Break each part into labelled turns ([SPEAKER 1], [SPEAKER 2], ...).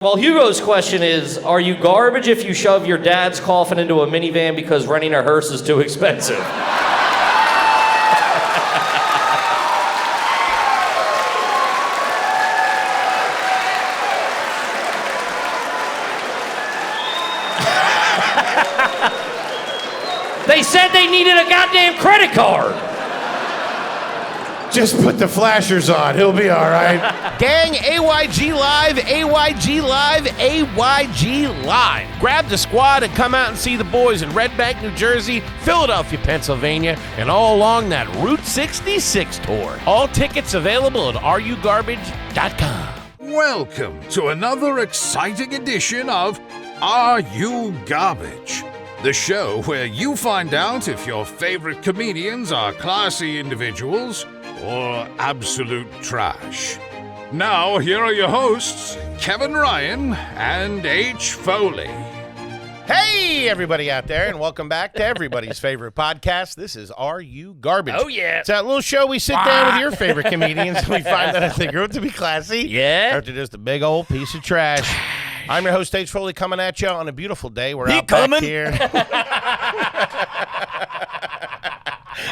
[SPEAKER 1] Well, Hugo's question is, are you garbage if you shove your dad's coffin into a minivan because renting a hearse is too expensive? They said they needed a goddamn credit card.
[SPEAKER 2] Just put the flashers on. He'll be all right.
[SPEAKER 3] Gang, AYG Live, AYG Live, AYG Live. Grab the squad and come out and see the boys in Red Bank, New Jersey, Philadelphia, Pennsylvania, and all along that Route 66 tour. All tickets available at RUGarbage.com.
[SPEAKER 4] Welcome to another exciting edition of Are You Garbage? The show where you find out if your favorite comedians are classy individuals or absolute trash. Now, here are your hosts, Kevin Ryan and H. Foley.
[SPEAKER 3] Hey, everybody out there, and welcome back to everybody's favorite podcast. This is Are You Garbage?
[SPEAKER 1] Oh, yeah.
[SPEAKER 3] It's that little show we sit down with your favorite comedians and we find out if they grew up to be classy.
[SPEAKER 1] Yeah.
[SPEAKER 3] Or if they're just a big old piece of trash. I'm your host, H. Foley, coming at you on a beautiful day. We're out back here.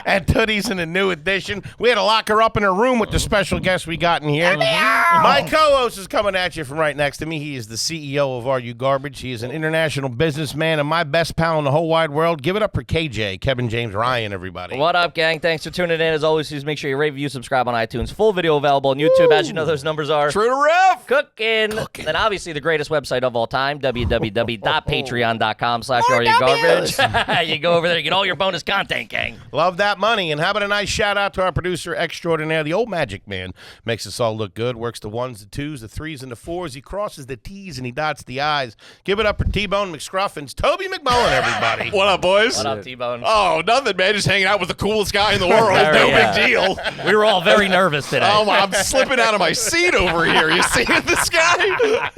[SPEAKER 3] At Tootie's in a new edition. We had to lock her up in her room with the special guest we got in here. My co-host is coming at you from right next to me. He is the CEO of Are You Garbage. He is an international businessman and my best pal in the whole wide world. Give it up for KJ, Kevin James Ryan, everybody.
[SPEAKER 1] What up, gang? Thanks for tuning in. As always, please make sure you rate, review, subscribe on iTunes. Full video available on YouTube. As you know, those numbers are
[SPEAKER 3] True to ref.
[SPEAKER 1] Cooking. And obviously the greatest website of all time, www.patreon.com/areyougarbage. You go over there, you get all your bonus content, gang.
[SPEAKER 3] Love that money. And how about a nice shout out to our producer extraordinaire, the old magic man. Makes us all look good. Works the ones, the twos, the threes, and the fours. He crosses the T's and he dots the I's. Give it up for T-Bone McScruffins. Toby McMullen, everybody.
[SPEAKER 5] What up, boys?
[SPEAKER 1] What up, T-Bone?
[SPEAKER 5] Oh, nothing, man. Just hanging out with the coolest guy in the world. No big deal.
[SPEAKER 1] We were all very nervous today.
[SPEAKER 5] Oh, I'm slipping out of my seat over here. You seeing this guy?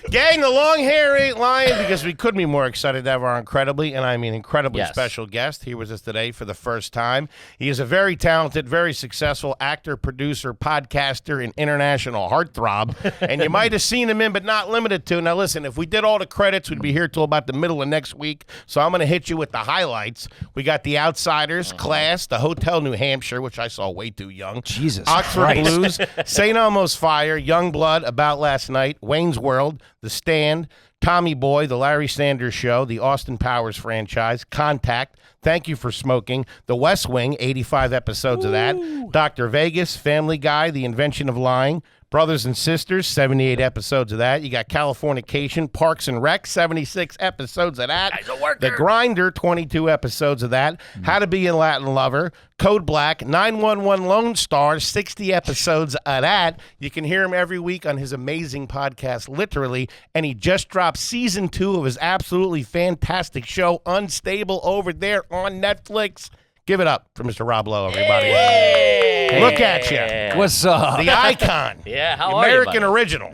[SPEAKER 3] Gang, the long hair ain't lying because we couldn't be more excited to have our incredibly, and I mean incredibly special guest here with us today for the first time. He is a very talented, very successful actor, producer, podcaster, and international heartthrob. And you might have seen him in, but not limited to. Now, listen, if we did all the credits, we'd be here till about the middle of next week. So I'm going to hit you with the highlights. We got The Outsiders, Class, The Hotel New Hampshire, which I saw way too young.
[SPEAKER 6] Jesus
[SPEAKER 3] Oxford
[SPEAKER 6] Christ.
[SPEAKER 3] Blues, St. Elmo's Fire, Young Blood, About Last Night, Wayne's World, The Stand, Tommy Boy, The Larry Sanders Show, The Austin Powers Franchise, Contact, Thank You for Smoking, The West Wing, 85 episodes of that, Dr. Vegas, Family Guy, The Invention of Lying, Brothers and Sisters, 78 episodes of that. You got Californication, Parks and Rec, 76 episodes of that. The Grinder, 22 episodes of that. How to Be a Latin Lover, Code Black, 911 Lone Star, 60 episodes of that. You can hear him every week on his amazing podcast, Literally, and he just dropped season 2 of his absolutely fantastic show, Unstable, over there on Netflix. Give it up for Mr. Rob Lowe, everybody.
[SPEAKER 1] Hey.
[SPEAKER 3] Look at you.
[SPEAKER 6] What's up?
[SPEAKER 3] The icon.
[SPEAKER 1] Yeah, how
[SPEAKER 3] the
[SPEAKER 1] are you,
[SPEAKER 3] American
[SPEAKER 1] buddy?
[SPEAKER 3] original.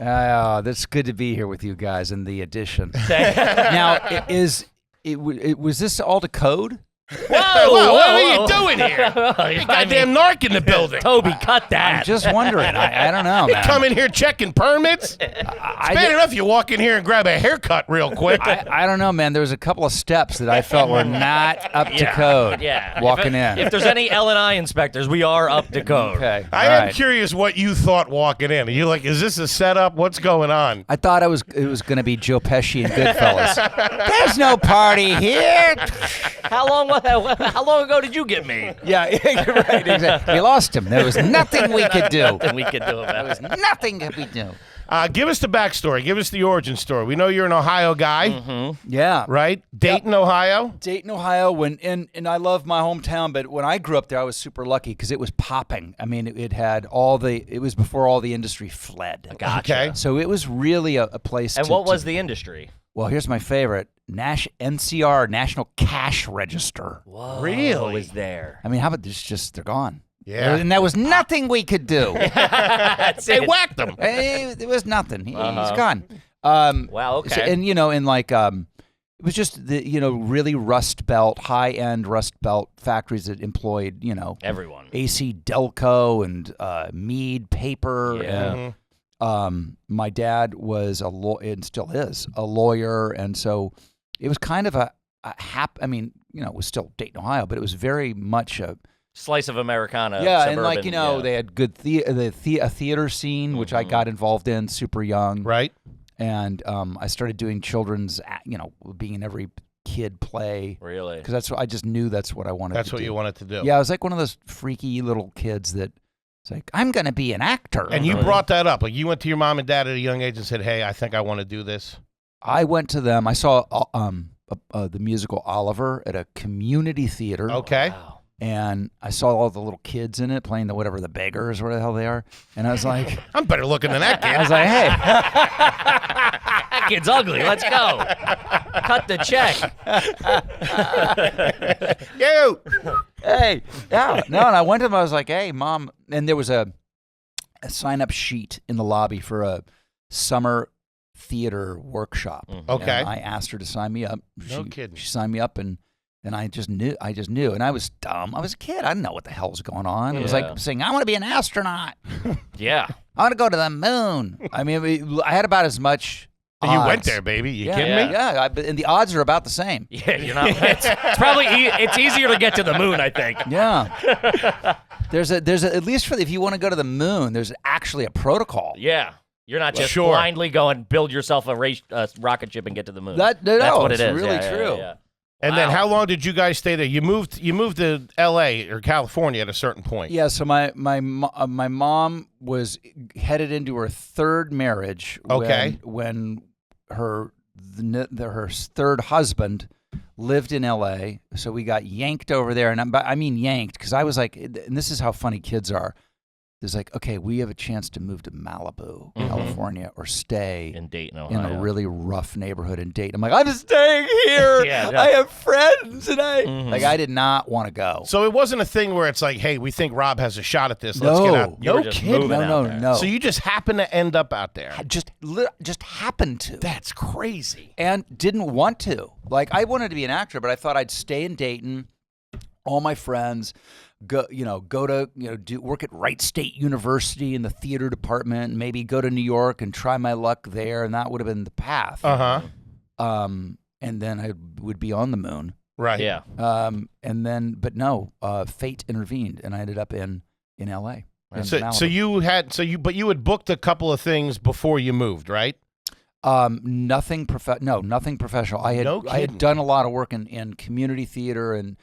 [SPEAKER 6] That's good to be here with you guys in the edition. Now, was this all to code?
[SPEAKER 3] Whoa, what are you doing here? You goddamn narc in the building.
[SPEAKER 1] Toby, cut that.
[SPEAKER 6] I'm just wondering. I don't know, man.
[SPEAKER 3] Come in here checking permits? It's bad enough you walk in here and grab a haircut real quick.
[SPEAKER 6] I don't know, man. There was a couple of steps that I felt were not up to code.
[SPEAKER 1] Yeah.
[SPEAKER 6] Walking in.
[SPEAKER 1] If there's any L&I inspectors, we are up to code.
[SPEAKER 6] Okay.
[SPEAKER 3] I am curious what you thought walking in. Are you like, is this a setup? What's going on?
[SPEAKER 6] I thought it was going to be Joe Pesci and Goodfellas. There's no party here.
[SPEAKER 1] How long ago did you get me?
[SPEAKER 6] Yeah, you're right. Exactly. We lost him. There was nothing we could do.
[SPEAKER 1] Nothing we could do about it.
[SPEAKER 6] Nothing we could do.
[SPEAKER 3] Give us the backstory. Give us the origin story. We know you're an Ohio guy.
[SPEAKER 1] Mm-hmm.
[SPEAKER 6] Yeah.
[SPEAKER 3] Right? Dayton, Ohio?
[SPEAKER 6] Dayton, Ohio. And I love my hometown, but when I grew up there, I was super lucky because it was popping. I mean, it had it was before all the industry fled.
[SPEAKER 1] Gotcha.
[SPEAKER 3] Okay.
[SPEAKER 6] So it was really a place
[SPEAKER 1] And what was the industry?
[SPEAKER 6] Well, here's my favorite. NCR, National Cash Register.
[SPEAKER 1] Whoa.
[SPEAKER 3] Really?
[SPEAKER 1] Was there?
[SPEAKER 6] I mean, how about this? They're gone.
[SPEAKER 3] Yeah.
[SPEAKER 6] And there was nothing we could do.
[SPEAKER 3] They whacked them.
[SPEAKER 6] There was nothing. He's gone.
[SPEAKER 1] Wow, okay.
[SPEAKER 6] So, and, it was just the, really Rust Belt, high-end Rust Belt factories that employed,
[SPEAKER 1] everyone.
[SPEAKER 6] AC Delco and Mead Paper.
[SPEAKER 1] Yeah.
[SPEAKER 6] And, My dad was and still is a lawyer, and so it was kind of a I mean, it was still Dayton, Ohio, but it was very much a
[SPEAKER 1] Slice of Americana.
[SPEAKER 6] Yeah,
[SPEAKER 1] suburban,
[SPEAKER 6] and like they had good a theater scene, which I got involved in super young,
[SPEAKER 3] Right.
[SPEAKER 6] and I started doing children's, being in every kid play.
[SPEAKER 1] Really?
[SPEAKER 6] Because that's what I just knew that's what I wanted.
[SPEAKER 3] That's
[SPEAKER 6] to
[SPEAKER 3] what
[SPEAKER 6] do.
[SPEAKER 3] you wanted to do.
[SPEAKER 6] Yeah, I was like one of those freaky little kids that it's like I'm going to be an actor.
[SPEAKER 3] And you brought that up. Like you went to your mom and dad at a young age and said, "Hey, I think I want to do this."
[SPEAKER 6] I went to them. I saw the musical Oliver at a community theater.
[SPEAKER 3] Okay.
[SPEAKER 1] Wow.
[SPEAKER 6] And I saw all the little kids in it playing the beggars, whatever the hell they are. And I was like,
[SPEAKER 3] I'm better looking than that kid.
[SPEAKER 6] I was like, hey,
[SPEAKER 1] That kid's ugly. Let's go. Cut the check.
[SPEAKER 3] You.
[SPEAKER 6] hey, yeah, no. And I went to them. I was like, hey, Mom. And there was a sign-up sheet in the lobby for a summer theater workshop.
[SPEAKER 3] Okay.
[SPEAKER 6] And I asked her to sign me up.
[SPEAKER 3] No kidding.
[SPEAKER 6] She signed me up, and I just knew. And I was dumb. I was a kid. I didn't know what the hell was going on. It was
[SPEAKER 1] Yeah.
[SPEAKER 6] like saying, I want to be an astronaut.
[SPEAKER 1] Yeah.
[SPEAKER 6] I want to go to the moon. I mean, I had about as much.
[SPEAKER 3] And you went
[SPEAKER 6] odds.
[SPEAKER 3] there, baby. You
[SPEAKER 6] Yeah,
[SPEAKER 3] kidding me?
[SPEAKER 6] Yeah, and the odds are about the same.
[SPEAKER 1] Yeah, you're not. It's probably it's easier to get to the moon, I think.
[SPEAKER 6] Yeah. there's at least if you want to go to the moon, there's actually a protocol.
[SPEAKER 1] Yeah. You're not just
[SPEAKER 3] Sure.
[SPEAKER 1] blindly going build yourself a rocket ship and get to the moon.
[SPEAKER 6] That's
[SPEAKER 1] what it
[SPEAKER 6] it's
[SPEAKER 1] is.
[SPEAKER 6] really
[SPEAKER 1] Yeah,
[SPEAKER 6] true.
[SPEAKER 1] Yeah.
[SPEAKER 3] And then
[SPEAKER 1] Wow.
[SPEAKER 3] how long did you guys stay there? You moved to L.A. or California at a certain point.
[SPEAKER 6] Yeah, so my mom was headed into her third marriage.
[SPEAKER 3] Okay.
[SPEAKER 6] When her third husband lived in L.A., so we got yanked over there, and I mean yanked because I was like, and this is how funny kids are. There's like, okay, we have a chance to move to Malibu, California, or stay
[SPEAKER 1] In Dayton,
[SPEAKER 6] in
[SPEAKER 1] Ohio.
[SPEAKER 6] a really rough neighborhood in Dayton. I'm like, I'm staying here.
[SPEAKER 1] Yeah.
[SPEAKER 6] I have friends, and I did not want to go.
[SPEAKER 3] So it wasn't a thing where it's like, hey, we think Rob has a shot at this. Let's get out.
[SPEAKER 1] You were
[SPEAKER 3] No
[SPEAKER 1] just
[SPEAKER 3] kidding.
[SPEAKER 1] moving out there.
[SPEAKER 6] No.
[SPEAKER 3] So you just happened to end up out there.
[SPEAKER 6] just happened to.
[SPEAKER 3] That's crazy.
[SPEAKER 6] And didn't want to. Like, I wanted to be an actor, but I thought I'd stay in Dayton. All my friends go to work at Wright State University in the theater department, maybe go to New York and try my luck there, and that would have been the path. And then I would be on the moon.
[SPEAKER 3] Right.
[SPEAKER 1] Yeah.
[SPEAKER 6] And then, but no, fate intervened, and I ended up in L.A. in
[SPEAKER 3] So
[SPEAKER 6] Malibu.
[SPEAKER 3] but you had booked a couple of things before you moved, right?
[SPEAKER 6] Nothing professional. I
[SPEAKER 3] No
[SPEAKER 6] had
[SPEAKER 3] kidding.
[SPEAKER 6] done a lot of work in community theater and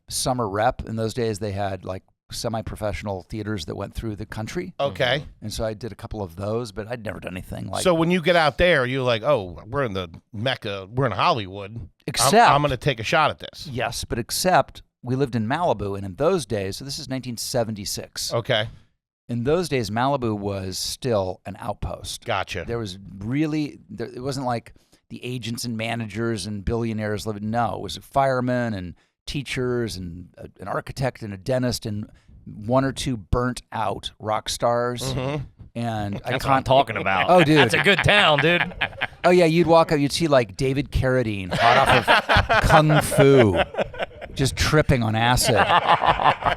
[SPEAKER 6] summer rep. In those days, they had like semi-professional theaters that went through the country.
[SPEAKER 3] Okay.
[SPEAKER 6] And so I did a couple of those, but I'd never done anything like.
[SPEAKER 3] So when you get out there, you're like, oh, we're in the Mecca. We're in Hollywood.
[SPEAKER 6] Except
[SPEAKER 3] I'm going to take a shot at this.
[SPEAKER 6] yes, but except we lived in Malibu, and in those days, so this is 1976.
[SPEAKER 3] Okay.
[SPEAKER 6] In those days, Malibu was still an outpost.
[SPEAKER 3] Gotcha.
[SPEAKER 6] There was it wasn't like the agents and managers and billionaires living. No, it was firemen and teachers and an architect and a dentist and one or two burnt out rock stars.
[SPEAKER 3] Mm-hmm.
[SPEAKER 6] And
[SPEAKER 1] That's what I'm talking about.
[SPEAKER 6] Oh, dude.
[SPEAKER 1] That's a good town, dude.
[SPEAKER 6] Oh yeah, you'd walk up, you'd see like David Carradine, hot off of Kung Fu, just tripping on acid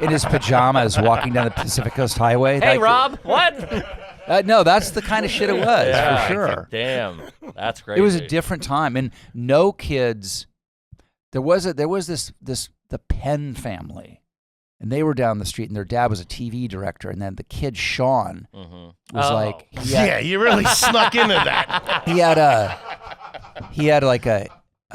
[SPEAKER 6] in his pajamas, walking down the Pacific Coast Highway.
[SPEAKER 1] Hey,
[SPEAKER 6] Like,
[SPEAKER 1] Rob. What?
[SPEAKER 6] no, that's the kind of shit it was
[SPEAKER 1] Yeah,
[SPEAKER 6] for sure.
[SPEAKER 1] Damn. That's crazy.
[SPEAKER 6] It was a different time, and no kids. There was the Penn family, and they were down the street, and their dad was a TV director, and then the kid Sean was like,
[SPEAKER 3] Yeah, you really snuck into that.
[SPEAKER 6] he had like a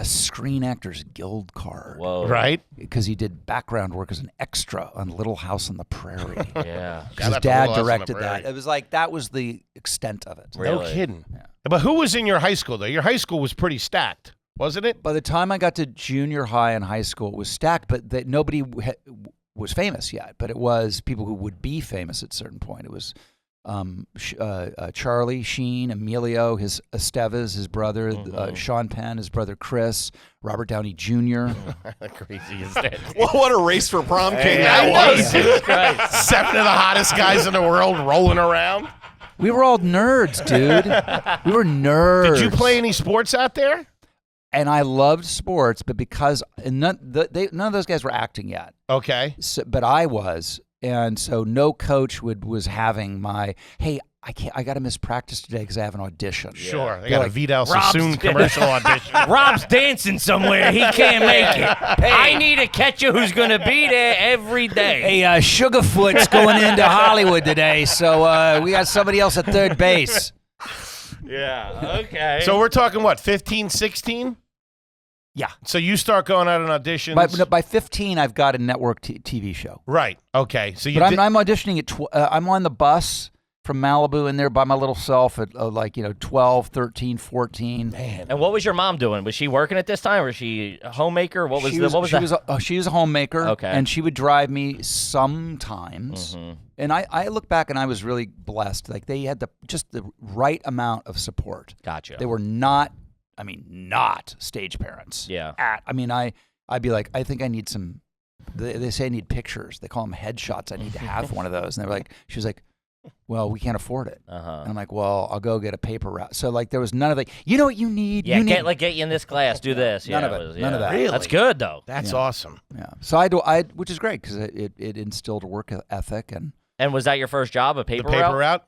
[SPEAKER 6] Screen Actors Guild card.
[SPEAKER 1] Whoa.
[SPEAKER 3] Right?
[SPEAKER 6] Because he did background work as an extra on Little House on the Prairie.
[SPEAKER 1] Yeah.
[SPEAKER 6] His
[SPEAKER 3] Shout out to
[SPEAKER 6] dad
[SPEAKER 3] Little House on the
[SPEAKER 6] directed that.
[SPEAKER 3] Prairie.
[SPEAKER 6] It was like that was the extent of it.
[SPEAKER 3] No
[SPEAKER 1] Really?
[SPEAKER 3] kidding. But who was in your high school, though? Your high school was pretty stacked, wasn't it?
[SPEAKER 6] By the time I got to junior high and high school, it was stacked, but nobody was famous yet. But it was people who would be famous at a certain point. It was Charlie Sheen, Emilio, his Estevez, his brother, Sean Penn, his brother Chris, Robert Downey Jr.
[SPEAKER 1] How crazy is that?
[SPEAKER 5] What a race for prom king
[SPEAKER 3] Hey,
[SPEAKER 5] that
[SPEAKER 3] I
[SPEAKER 5] was.
[SPEAKER 1] Jesus Christ.
[SPEAKER 3] 7 of the hottest guys in the world rolling around.
[SPEAKER 6] We were all nerds, dude. We were nerds.
[SPEAKER 3] Did you play any sports out there?
[SPEAKER 6] And I loved sports, but because none of those guys were acting yet.
[SPEAKER 3] Okay.
[SPEAKER 6] So, but I was, and so no coach was having my, hey, I got to miss practice today because I have an audition.
[SPEAKER 3] Sure. They
[SPEAKER 6] They're
[SPEAKER 3] got
[SPEAKER 6] like,
[SPEAKER 3] a Vidal Sassoon commercial audition.
[SPEAKER 1] Rob's dancing somewhere. He can't make it. I need a catcher who's going to be there every day.
[SPEAKER 6] Hey, Sugarfoot's going into Hollywood today, so we got somebody else at third base.
[SPEAKER 1] Yeah, okay.
[SPEAKER 3] So we're talking, what, 15, 16?
[SPEAKER 6] Yeah.
[SPEAKER 3] So you start going out on auditions.
[SPEAKER 6] By 15, I've got a network TV show.
[SPEAKER 3] Right. Okay. So you
[SPEAKER 6] But
[SPEAKER 3] did-
[SPEAKER 6] I'm auditioning at I'm on the bus from Malibu in there by my little self at 12, 13, 14.
[SPEAKER 3] Man.
[SPEAKER 1] And what was your mom doing? Was she working at this time, or was she a homemaker? What was
[SPEAKER 6] she was a homemaker.
[SPEAKER 1] Okay.
[SPEAKER 6] And she would drive me sometimes.
[SPEAKER 1] Mm-hmm.
[SPEAKER 6] And I look back and I was really blessed. Like they had just the right amount of support.
[SPEAKER 1] Gotcha.
[SPEAKER 6] They were not stage parents.
[SPEAKER 1] Yeah.
[SPEAKER 6] I'd be like, I think I need some. They say I need pictures. They call them headshots. I need to have one of those. And she was like, well, we can't afford it. And I'm like, well, I'll go get a paper route. So like there was none of the, you know what you need?
[SPEAKER 1] Yeah,
[SPEAKER 6] you need,
[SPEAKER 1] get you in this class, do this.
[SPEAKER 6] None
[SPEAKER 1] Yeah,
[SPEAKER 6] of it.
[SPEAKER 1] it was,
[SPEAKER 6] None of
[SPEAKER 1] yeah.
[SPEAKER 6] that.
[SPEAKER 3] Really?
[SPEAKER 1] That's good, though.
[SPEAKER 3] That's awesome.
[SPEAKER 6] Yeah. So I which is great because it instilled a work ethic
[SPEAKER 1] And was that your first job, a paper
[SPEAKER 3] The paper
[SPEAKER 1] route?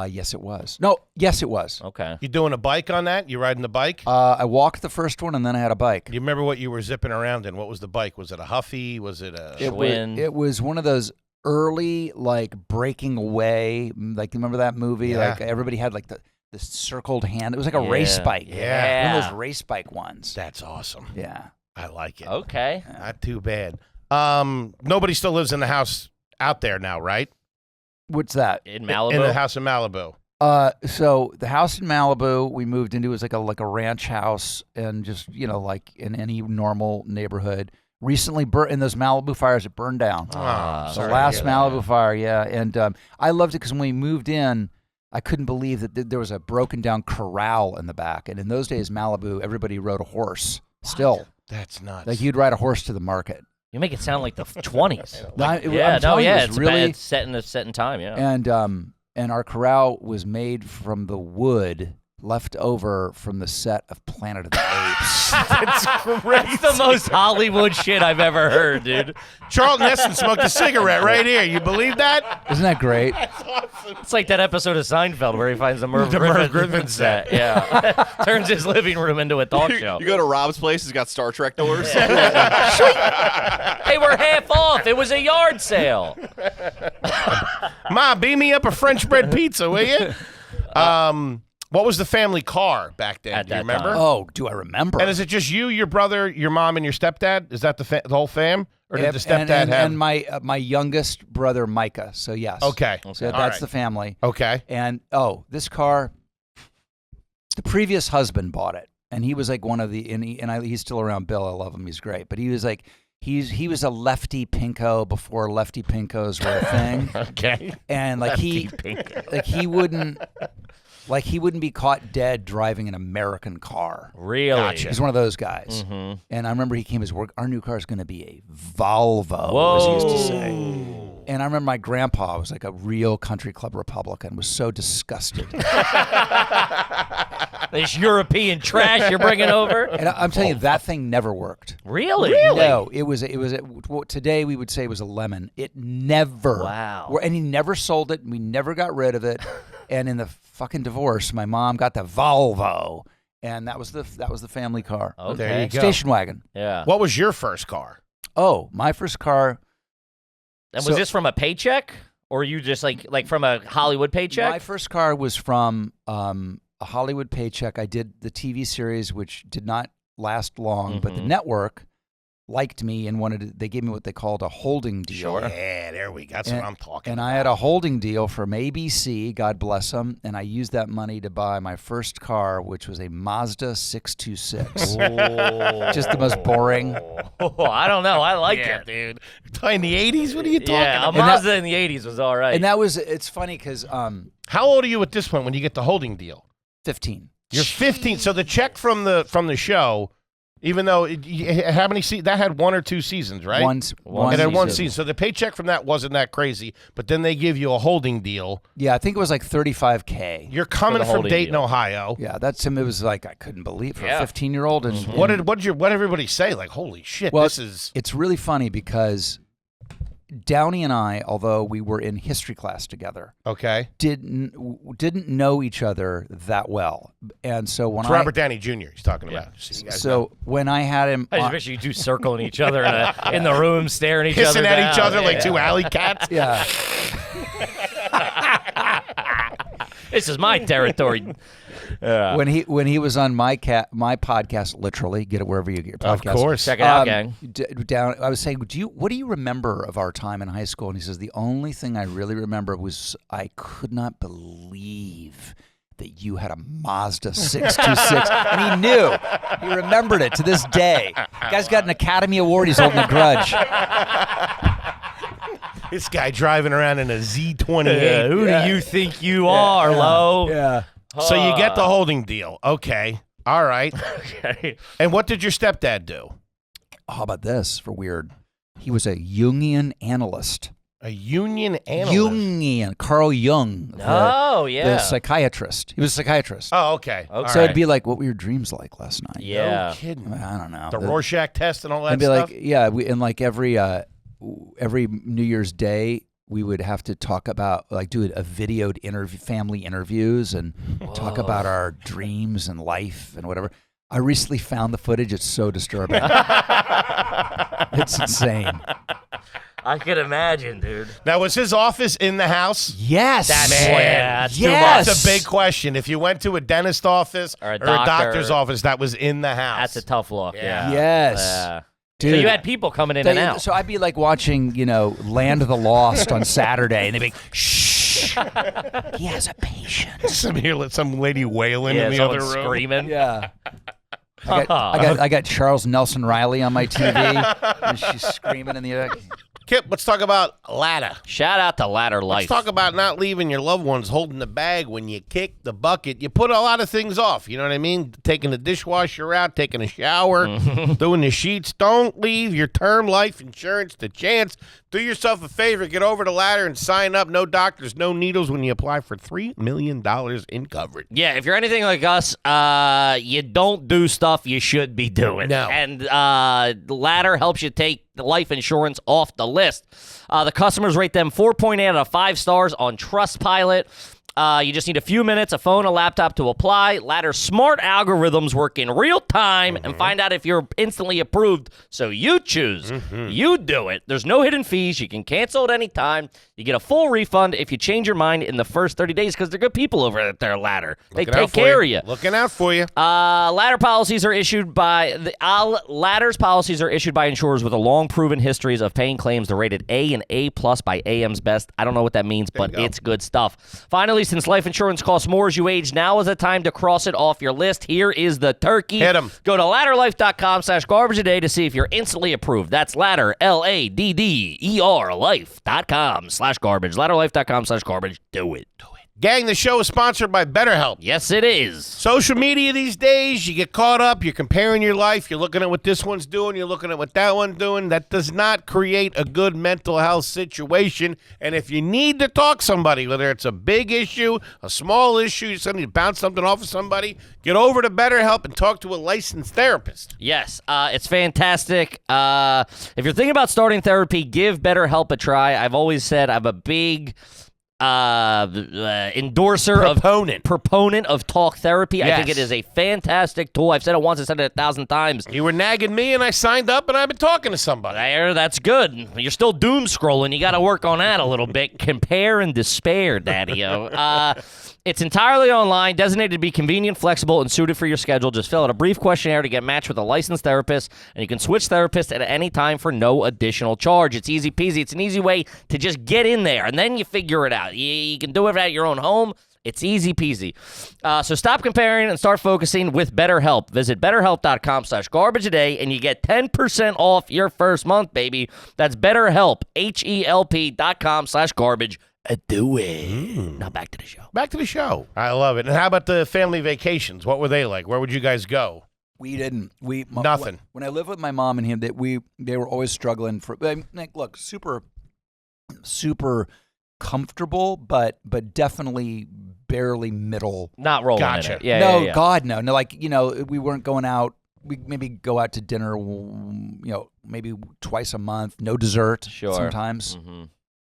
[SPEAKER 6] yes, it was. No, yes, it was.
[SPEAKER 1] Okay.
[SPEAKER 3] You doing a bike on that? You riding the bike?
[SPEAKER 6] I walked the first one and then I had a bike.
[SPEAKER 3] You remember what you were zipping around in? What was the bike? Was it a Huffy? Was it a...
[SPEAKER 6] It was one of those early like breaking away. Like you remember that movie?
[SPEAKER 3] Yeah.
[SPEAKER 6] Like everybody had like the circled hand. It was like a race bike.
[SPEAKER 3] Yeah.
[SPEAKER 6] One of those race bike ones.
[SPEAKER 3] That's awesome.
[SPEAKER 6] Yeah.
[SPEAKER 3] I like it.
[SPEAKER 1] Okay.
[SPEAKER 3] Not too bad. Nobody still lives in the house out there now, right?
[SPEAKER 6] What's that?
[SPEAKER 1] In Malibu?
[SPEAKER 3] In the house in Malibu.
[SPEAKER 6] So the house in Malibu we moved into was like a ranch house, and just like in any normal neighborhood. Recently in those Malibu fires, it burned down.
[SPEAKER 3] Oh,
[SPEAKER 6] The
[SPEAKER 3] sorry to
[SPEAKER 6] last
[SPEAKER 3] hear that.
[SPEAKER 6] Malibu fire, yeah. And I loved it because when we moved in, I couldn't believe that there was a broken down corral in the back. And in those days, Malibu, everybody rode a horse. Still,
[SPEAKER 3] That's nuts.
[SPEAKER 6] like you'd ride a horse to the market.
[SPEAKER 1] You make it sound like the 20s.
[SPEAKER 6] It's really.
[SPEAKER 1] It's set in time, yeah.
[SPEAKER 6] And our corral was made from the wood left over from the set of Planet of the Apes.
[SPEAKER 3] That's
[SPEAKER 1] That's the most Hollywood shit I've ever heard, dude.
[SPEAKER 3] Charlton Heston smoked a cigarette right here. You believe that?
[SPEAKER 6] Isn't that great?
[SPEAKER 1] It's like that episode of Seinfeld where he finds the Merv
[SPEAKER 3] Griffin set.
[SPEAKER 1] Yeah. Turns his living room into a talk show.
[SPEAKER 5] You go to Rob's place, he's got Star Trek doors.
[SPEAKER 1] They were half off. It was a yard sale.
[SPEAKER 3] Ma, beam me up a French bread pizza, will you? What was the family car back then?
[SPEAKER 1] At
[SPEAKER 3] Do you
[SPEAKER 1] that
[SPEAKER 3] remember?
[SPEAKER 1] time.
[SPEAKER 6] Oh, do I remember?
[SPEAKER 3] And is it just you, your brother, your mom, and your stepdad? Is that the whole fam? Or did the stepdad
[SPEAKER 6] and
[SPEAKER 3] have...
[SPEAKER 6] and my youngest brother Micah. So yes.
[SPEAKER 3] Okay.
[SPEAKER 6] So
[SPEAKER 3] All
[SPEAKER 6] that's
[SPEAKER 3] right.
[SPEAKER 6] the family.
[SPEAKER 3] Okay.
[SPEAKER 6] And this car, the previous husband bought it, and he was like one of the he's still around. Bill, I love him. He's great, but he was like he was a lefty pinko before lefty pinkos were a thing.
[SPEAKER 3] Okay.
[SPEAKER 6] And like he wouldn't be caught dead driving an American car.
[SPEAKER 1] Really?
[SPEAKER 3] Gotcha.
[SPEAKER 6] He's one of those guys.
[SPEAKER 1] Mm-hmm.
[SPEAKER 6] And I remember he came to his work. Our new car is going to be a Volvo,
[SPEAKER 1] Whoa.
[SPEAKER 6] as he used to say. And I remember my grandpa was like a real country club Republican, was so disgusted.
[SPEAKER 1] This European trash you're bringing over?
[SPEAKER 6] And I'm telling you, that thing never worked.
[SPEAKER 1] Really?
[SPEAKER 6] No, it was what today we would say was a lemon. It never.
[SPEAKER 1] Wow.
[SPEAKER 6] And he never sold it. And we never got rid of it. And in the fucking divorce, my mom got the Volvo, and that was the family car.
[SPEAKER 1] Okay.
[SPEAKER 3] There you go.
[SPEAKER 6] Station wagon.
[SPEAKER 1] Yeah.
[SPEAKER 3] What was your first car?
[SPEAKER 6] Oh, my first car.
[SPEAKER 1] And
[SPEAKER 6] So-
[SPEAKER 1] was this from a paycheck? Or you just like from a Hollywood paycheck?
[SPEAKER 6] My first car was from a Hollywood paycheck. I did the TV series, which did not last long, but the network liked me and they gave me what they called a holding deal.
[SPEAKER 3] Yeah, there we go. That's what I'm talking
[SPEAKER 6] And
[SPEAKER 3] about.
[SPEAKER 6] I had a holding deal from ABC, God bless them, and I used that money to buy my first car, which was a Mazda 626. Just the most boring.
[SPEAKER 1] Oh, I don't know. I like
[SPEAKER 3] Yeah,
[SPEAKER 1] it.
[SPEAKER 3] dude. In the 80s? What are you talking
[SPEAKER 1] Yeah, a
[SPEAKER 3] about?
[SPEAKER 1] Mazda in the 80s was all right.
[SPEAKER 6] And that was, it's funny because
[SPEAKER 3] How old are you at this point when you get the holding deal?
[SPEAKER 6] 15.
[SPEAKER 3] You're 15. So the check from the show, even though how many that had 1 or 2 seasons, right?
[SPEAKER 6] One
[SPEAKER 3] It had one
[SPEAKER 6] season.
[SPEAKER 3] season. So the paycheck from that wasn't that crazy, but then they give you a holding deal.
[SPEAKER 6] Yeah, I think it was like $35K.
[SPEAKER 3] You're coming
[SPEAKER 1] the
[SPEAKER 3] from
[SPEAKER 1] holding
[SPEAKER 3] Dayton,
[SPEAKER 1] deal.
[SPEAKER 3] Ohio.
[SPEAKER 6] Yeah, that's him. It was like, I couldn't believe for
[SPEAKER 1] Yeah.
[SPEAKER 6] a 15-year-old. And
[SPEAKER 3] What did everybody say? Like, holy shit,
[SPEAKER 6] Well,
[SPEAKER 3] this is
[SPEAKER 6] It's really funny because Downey and I, although we were in history class together,
[SPEAKER 3] Okay.
[SPEAKER 6] didn't know each other that well, and so when
[SPEAKER 3] It's Robert Downey Jr. he's talking about. Just so you guys know.
[SPEAKER 6] when I had him,
[SPEAKER 1] I just picture you two circling each other in the room, staring each other
[SPEAKER 3] Hissing at each
[SPEAKER 1] down.
[SPEAKER 3] other like two alley cats.
[SPEAKER 6] yeah,
[SPEAKER 1] This is my territory.
[SPEAKER 6] when he was on my podcast, literally get it wherever you get your podcast.
[SPEAKER 3] Of course.
[SPEAKER 1] Check it out, gang.
[SPEAKER 6] Down, I was saying, what do you remember of our time in high school? And he says, the only thing I really remember was I could not believe that you had a Mazda 626. And he knew. He remembered it to this day. Guy's got an Academy Award. He's holding a grudge.
[SPEAKER 3] This guy driving around in a Z28.
[SPEAKER 1] Who do you think you are, Lowe?
[SPEAKER 6] Yeah.
[SPEAKER 3] So you get the holding deal. Okay. All right.
[SPEAKER 1] Okay.
[SPEAKER 3] And what did your stepdad do?
[SPEAKER 6] How about this for weird? He was a Jungian analyst.
[SPEAKER 3] A union analyst.
[SPEAKER 6] Jungian. Carl Jung.
[SPEAKER 1] Yeah.
[SPEAKER 6] The psychiatrist. He was a psychiatrist.
[SPEAKER 3] Oh, okay. All
[SPEAKER 6] So
[SPEAKER 3] right.
[SPEAKER 6] it'd be like, what were your dreams like last night?
[SPEAKER 1] Yeah.
[SPEAKER 3] No kidding.
[SPEAKER 6] I don't know.
[SPEAKER 3] The Rorschach test and all that
[SPEAKER 6] It'd be
[SPEAKER 3] stuff.
[SPEAKER 6] like, yeah, and like every New Year's Day, we would have to talk about, like, do a videoed family interviews and talk about our dreams and life and whatever. I recently found the footage. It's so disturbing. It's insane.
[SPEAKER 1] I could imagine, dude.
[SPEAKER 3] Now, was his office in the house?
[SPEAKER 6] Yes.
[SPEAKER 1] That's too
[SPEAKER 6] Yes.
[SPEAKER 3] That's a big question. If you went to a dentist office
[SPEAKER 1] Or a
[SPEAKER 3] doctor's
[SPEAKER 1] doctor.
[SPEAKER 3] office, that was in the house.
[SPEAKER 1] That's a tough look. Yeah.
[SPEAKER 6] Yes.
[SPEAKER 1] Yeah.
[SPEAKER 6] Dude.
[SPEAKER 1] So you had people coming in and out.
[SPEAKER 6] So I'd be like watching, Land of the Lost on Saturday, and they'd be like, shh, he has a patient.
[SPEAKER 3] some lady wailing
[SPEAKER 1] yeah,
[SPEAKER 3] in the
[SPEAKER 1] someone
[SPEAKER 3] other room.
[SPEAKER 1] screaming.
[SPEAKER 6] Yeah. I got Charles Nelson Riley on my TV, and she's screaming in the other.
[SPEAKER 3] Kip, let's talk about ladder.
[SPEAKER 1] Shout out to Ladder
[SPEAKER 3] Let's
[SPEAKER 1] Life.
[SPEAKER 3] talk about not leaving your loved ones holding the bag when you kick the bucket. You put a lot of things off. You know what I mean? Taking the dishwasher out, taking a shower, doing the sheets. Don't leave your term life insurance to chance. Do yourself a favor. Get over to Ladder and sign up. No doctors, no needles when you apply for $3 million in coverage.
[SPEAKER 1] Yeah, if you're anything like us, you don't do stuff you should be doing.
[SPEAKER 3] No.
[SPEAKER 1] And Ladder helps you take the life insurance off the list. The customers rate them 4.8 out of 5 stars on Trustpilot. You just need a few minutes, a phone, a laptop to apply. Ladder's smart algorithms work in real time and find out if you're instantly approved. So you choose. You do it. There's no hidden fees. You can cancel at any time. You get a full refund if you change your mind in the first 30 days because they're good people over at their Ladder. They take care of you.
[SPEAKER 3] Looking out for you.
[SPEAKER 1] Ladder policies are issued by Ladder's policies are issued by insurers with a long proven histories of paying claims. They're rated A and A+ by AM's Best. I don't know what that means, but it's good stuff. Finally, since life insurance costs more as you age, now is the time to cross it off your list. Here is the turkey.
[SPEAKER 3] Hit 'em.
[SPEAKER 1] Go to ladderlife.com/garbage a day to see if you're instantly approved. That's ladder, LADDER life.com/garbage. Ladderlife.com/garbage. Do it.
[SPEAKER 3] Gang, the show is sponsored by BetterHelp.
[SPEAKER 1] Yes, it is.
[SPEAKER 3] Social media these days, you get caught up, you're comparing your life, you're looking at what this one's doing, you're looking at what that one's doing. That does not create a good mental health situation. And if you need to talk to somebody, whether it's a big issue, a small issue, you need to bounce something off of somebody, get over to BetterHelp and talk to a licensed therapist.
[SPEAKER 1] Yes, it's fantastic. If you're thinking about starting therapy, give BetterHelp a try. I've always said I'm a big proponent of talk therapy. I think
[SPEAKER 3] Yes.
[SPEAKER 1] it is a fantastic tool. I've said it once, I said it 1,000 times.
[SPEAKER 3] You were nagging me and I signed up and I've been talking to somebody.
[SPEAKER 1] There, that's good. You're still doom scrolling. You got to work on that a little bit. Compare and despair, Daddy-O. It's entirely online, designated to be convenient, flexible, and suited for your schedule. Just fill out a brief questionnaire to get matched with a licensed therapist, and you can switch therapists at any time for no additional charge. It's easy peasy. It's an easy way to just get in there, and then you figure it out. You can do it at your own home. It's easy peasy. So stop comparing and start focusing with BetterHelp. Visit BetterHelp.com/garbage a day, and you get 10% off your first month, baby. That's BetterHelp, HELP.com/garbage. Do it. Now back to the show.
[SPEAKER 3] Back to the show. I love it. And how about the family vacations? What were they like? Where would you guys go?
[SPEAKER 6] We didn't.
[SPEAKER 3] Nothing.
[SPEAKER 6] When I lived with my mom and him, they were always struggling for. Look, super comfortable, but definitely barely middle.
[SPEAKER 1] Not rolling
[SPEAKER 3] Gotcha.
[SPEAKER 1] in it. Yeah,
[SPEAKER 6] no,
[SPEAKER 1] yeah, yeah.
[SPEAKER 6] God, no. No, like, we weren't going out we maybe go out to dinner, maybe twice a month, no dessert sometimes.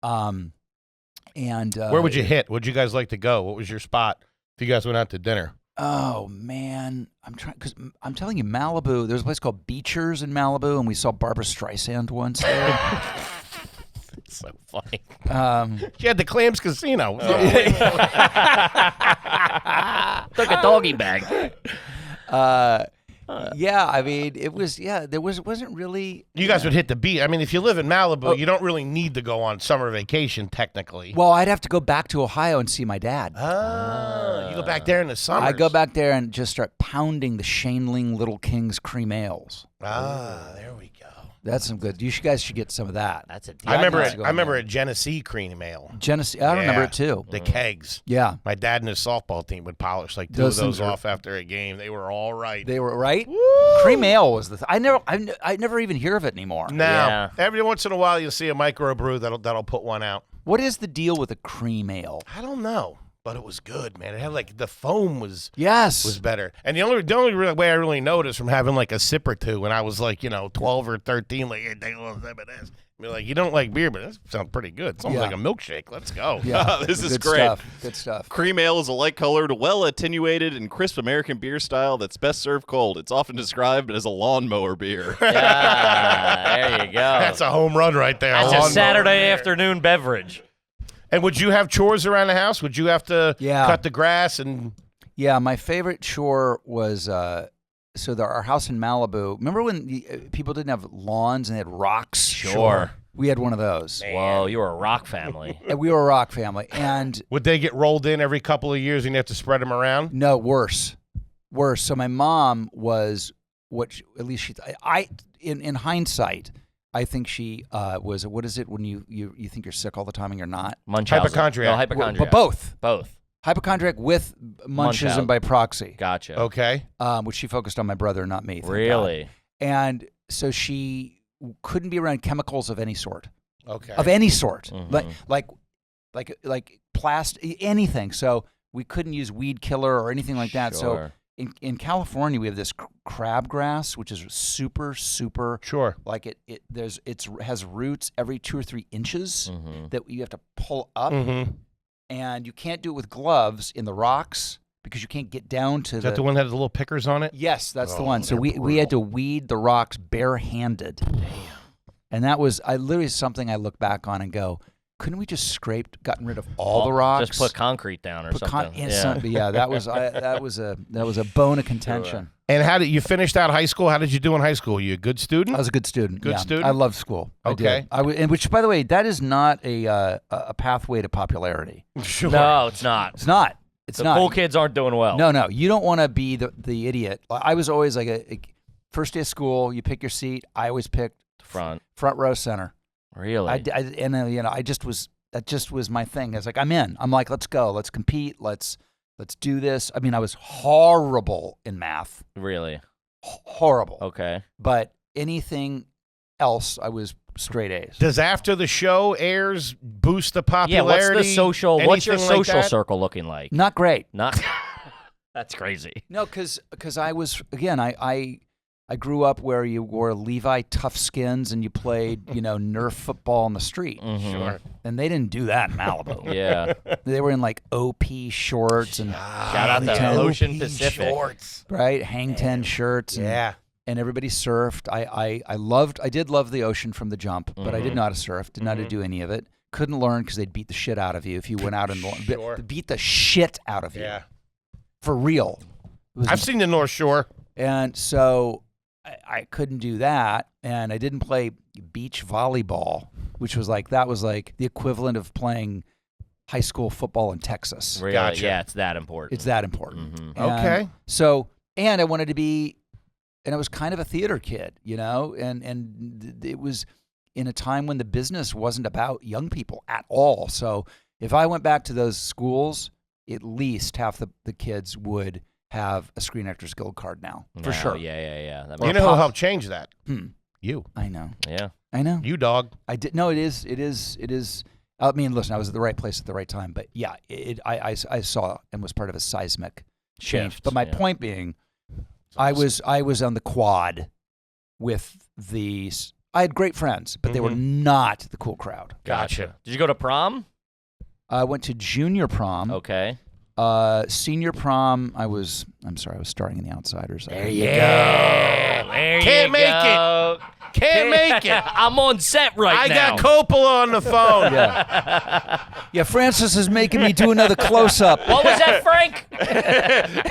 [SPEAKER 6] And
[SPEAKER 3] where would you hit? Where'd you guys like to go? What was your spot if you guys went out to dinner?
[SPEAKER 6] Oh man, because I'm telling you, Malibu. There's a place called Beachers in Malibu, and we saw Barbara Streisand once there.
[SPEAKER 1] So funny.
[SPEAKER 3] She had the Clams Casino.
[SPEAKER 1] Took a doggy bag.
[SPEAKER 6] Yeah, I mean, it was. Yeah, wasn't really.
[SPEAKER 3] You guys would hit the beach. I mean, if you live in Malibu, you don't really need to go on summer vacation, technically.
[SPEAKER 6] Well, I'd have to go back to Ohio and see my dad.
[SPEAKER 3] You go back there in the summer.
[SPEAKER 6] I go back there and just start pounding the Shaneling Little King's cream ales.
[SPEAKER 3] There we go.
[SPEAKER 6] That's some good. You guys should get some of that.
[SPEAKER 1] That's a deal.
[SPEAKER 3] I remember a Genesee cream ale.
[SPEAKER 6] Genesee, I remember it too.
[SPEAKER 3] The kegs.
[SPEAKER 6] Yeah.
[SPEAKER 3] My dad and his softball team would polish like two of those off after a game. They were all right.
[SPEAKER 6] They were right. Woo! Cream ale was the. I never even hear of it anymore.
[SPEAKER 3] Now, every once in a while, you'll see a microbrew that'll put one out.
[SPEAKER 6] What is the deal with a cream ale?
[SPEAKER 3] I don't know. But it was good, man. It had the foam was better. And the only way I really noticed from having a sip or two when I was 12 or 13, hey, take a little sip of this. You're like, you don't like beer, but this sounds pretty good. It's almost like a milkshake. Let's go.
[SPEAKER 6] Yeah,
[SPEAKER 5] this is
[SPEAKER 6] good
[SPEAKER 5] great.
[SPEAKER 6] Stuff. Good stuff.
[SPEAKER 5] Cream ale is a light-colored, well-attenuated, and crisp American beer style that's best served cold. It's often described as a lawnmower beer.
[SPEAKER 1] Yeah, there you go.
[SPEAKER 3] That's a home run right there.
[SPEAKER 1] That's a Saturday afternoon beverage.
[SPEAKER 3] And would you have chores around the house? Would you have to cut the grass and?
[SPEAKER 6] Yeah, my favorite chore was our house in Malibu. Remember when people didn't have lawns and they had rocks?
[SPEAKER 1] Sure.
[SPEAKER 6] We had one of those.
[SPEAKER 1] Man. Whoa, you were a rock family.
[SPEAKER 6] And we were a rock family. And
[SPEAKER 3] would they get rolled in every couple of years and you have to spread them around?
[SPEAKER 6] No, worse. So my mom was at least she. In hindsight, I think she was. What is it when you think you're sick all the time and you're not?
[SPEAKER 1] Munchausen.
[SPEAKER 3] Hypochondriac.
[SPEAKER 1] No, hypochondriac.
[SPEAKER 6] But
[SPEAKER 1] both.
[SPEAKER 6] Hypochondriac with Munchausen by proxy.
[SPEAKER 1] Gotcha.
[SPEAKER 3] Okay.
[SPEAKER 6] Which she focused on my brother, not me.
[SPEAKER 1] Really?
[SPEAKER 6] God. And so she couldn't be around chemicals of any sort.
[SPEAKER 3] Okay.
[SPEAKER 6] Of any sort,
[SPEAKER 1] Mm-hmm.
[SPEAKER 6] like plastic, anything. So we couldn't use weed killer or anything like that.
[SPEAKER 1] Sure.
[SPEAKER 6] So in California, we have this crabgrass, which is super.
[SPEAKER 3] Sure.
[SPEAKER 6] Like it has roots every 2 or 3 inches that you have to pull up, and you can't do it with gloves in the rocks because you can't get down to.
[SPEAKER 3] Is that the one that has the little pickers on it?
[SPEAKER 6] Yes, that's the one. So we had to weed the rocks barehanded. Damn. And that was literally something I look back on and go, couldn't we just gotten rid of all the rocks?
[SPEAKER 1] Just put concrete down or something.
[SPEAKER 6] That was a bone of contention.
[SPEAKER 3] And how did you finish out high school? How did you do in high school? You a good student?
[SPEAKER 6] I was a good student.
[SPEAKER 3] Good student?
[SPEAKER 6] I loved school.
[SPEAKER 3] Okay.
[SPEAKER 6] I did. And which, by the way, that is not a pathway to popularity.
[SPEAKER 3] Sure.
[SPEAKER 1] No, it's not.
[SPEAKER 6] It's not.
[SPEAKER 1] The cool kids aren't doing well.
[SPEAKER 6] No. You don't want to be the idiot. I was always like a first day of school. You pick your seat. I always picked front row center.
[SPEAKER 1] Really?
[SPEAKER 6] That just was my thing. I was like, I'm in. I'm like, let's go. Let's compete. Let's do this. I mean, I was horrible in math.
[SPEAKER 1] Really?
[SPEAKER 6] Horrible.
[SPEAKER 1] Okay.
[SPEAKER 6] But anything else, I was straight A's.
[SPEAKER 3] Does after the show airs boost the popularity?
[SPEAKER 1] Yeah, what's your social
[SPEAKER 3] like
[SPEAKER 1] circle looking like?
[SPEAKER 6] Not great.
[SPEAKER 1] That's crazy.
[SPEAKER 6] No, because I was, again, I grew up where you wore Levi tough skins and you played, Nerf football on the street.
[SPEAKER 1] Mm-hmm.
[SPEAKER 3] Sure.
[SPEAKER 6] And they didn't do that in Malibu.
[SPEAKER 1] Yeah.
[SPEAKER 6] They were in OP shorts and
[SPEAKER 1] shout out to Ocean Pacific.
[SPEAKER 3] Shorts.
[SPEAKER 6] Right? Hang 10 shirts. And everybody surfed. I did love the ocean from the jump, but I did not surf, did not do any of it. Couldn't learn because they'd beat the shit out of you if you went out and beat the shit out of you.
[SPEAKER 3] Yeah.
[SPEAKER 6] For real.
[SPEAKER 3] I've seen the North Shore.
[SPEAKER 6] And so I couldn't do that, and I didn't play beach volleyball, which was the equivalent of playing high school football in Texas.
[SPEAKER 1] Really?
[SPEAKER 3] Gotcha.
[SPEAKER 1] Yeah, it's that important.
[SPEAKER 6] It's that important.
[SPEAKER 1] Mm-hmm.
[SPEAKER 3] Okay.
[SPEAKER 6] So, and I wanted to be, and I was kind of a theater kid, and it was in a time when the business wasn't about young people at all. So if I went back to those schools, at least half the kids would have a Screen Actors Guild card now, for sure.
[SPEAKER 1] Yeah. That
[SPEAKER 3] You know who helped change that? You.
[SPEAKER 6] I know.
[SPEAKER 1] Yeah.
[SPEAKER 6] I know.
[SPEAKER 3] You, dog.
[SPEAKER 6] I did. No, it is. I mean, listen, I was at the right place at the right time, but yeah, I saw and was part of a seismic change.
[SPEAKER 1] Shift,
[SPEAKER 6] But my
[SPEAKER 1] yeah.
[SPEAKER 6] point being, I was on the quad with these. I had great friends, but they were not the cool crowd.
[SPEAKER 1] Gotcha. Did you go to prom?
[SPEAKER 6] I went to junior prom.
[SPEAKER 1] Okay.
[SPEAKER 6] Senior prom, I was starting in The Outsiders.
[SPEAKER 1] There you go. There
[SPEAKER 3] Can't
[SPEAKER 1] you
[SPEAKER 3] make
[SPEAKER 1] go.
[SPEAKER 3] Can't make it.
[SPEAKER 1] I'm on set right now.
[SPEAKER 3] I got Coppola on the phone.
[SPEAKER 6] Yeah, Francis is making me do another close-up.
[SPEAKER 1] What was that, Frank?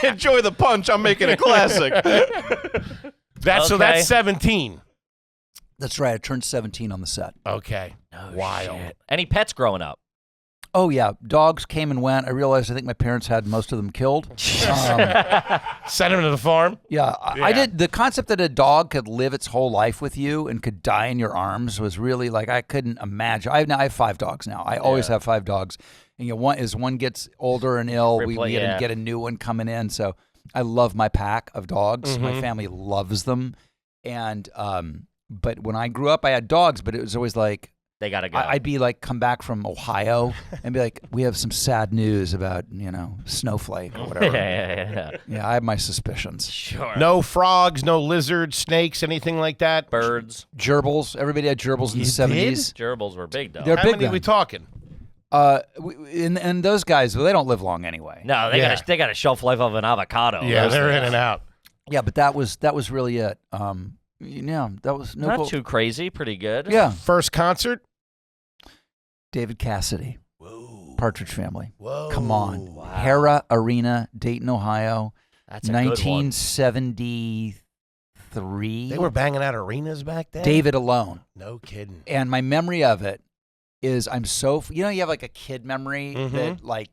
[SPEAKER 5] Enjoy the punch. I'm making a classic.
[SPEAKER 3] So that's 17.
[SPEAKER 6] That's right. I turned 17 on the set.
[SPEAKER 3] Okay. Wild.
[SPEAKER 1] Shit. Any pets growing up?
[SPEAKER 6] Oh, yeah. Dogs came and went. I realized I think my parents had most of them killed.
[SPEAKER 3] Send him to the farm?
[SPEAKER 6] Yeah, I did. The concept that a dog could live its whole life with you and could die in your arms was really like, I couldn't imagine. I have 5 dogs now. I always have 5 dogs. And one gets older and ill, we get a new one coming in. So I love my pack of dogs. My family loves them. And but when I grew up, I had dogs, but it was always like,
[SPEAKER 1] they gotta go.
[SPEAKER 6] I'd be like, come back from Ohio and be like, we have some sad news about, Snowflake or whatever. Yeah, I have my suspicions.
[SPEAKER 1] Sure.
[SPEAKER 3] No frogs, no lizards, snakes, anything like that?
[SPEAKER 1] Birds.
[SPEAKER 6] Gerbils. Everybody had gerbils in the 70s.
[SPEAKER 1] Gerbils were big, though.
[SPEAKER 6] They're
[SPEAKER 3] How
[SPEAKER 6] big
[SPEAKER 3] many are we
[SPEAKER 6] then.
[SPEAKER 3] talking?
[SPEAKER 6] And those guys, well, they don't live long anyway.
[SPEAKER 1] No, they got a shelf life of an avocado.
[SPEAKER 3] Yeah,
[SPEAKER 1] Those
[SPEAKER 3] they're
[SPEAKER 1] things.
[SPEAKER 3] in and out.
[SPEAKER 6] Yeah, but that was really it. That was
[SPEAKER 1] Not too crazy. Pretty good.
[SPEAKER 6] Yeah,
[SPEAKER 3] First concert?
[SPEAKER 6] David Cassidy.
[SPEAKER 3] Whoa.
[SPEAKER 6] Partridge Family.
[SPEAKER 3] Whoa.
[SPEAKER 6] Come on.
[SPEAKER 1] Wow.
[SPEAKER 6] Hera Arena, Dayton, Ohio.
[SPEAKER 1] That's a good one.
[SPEAKER 6] 1973.
[SPEAKER 3] They were banging out arenas back then?
[SPEAKER 6] David alone.
[SPEAKER 3] No kidding.
[SPEAKER 6] And my memory of it is you have like a kid memory that like,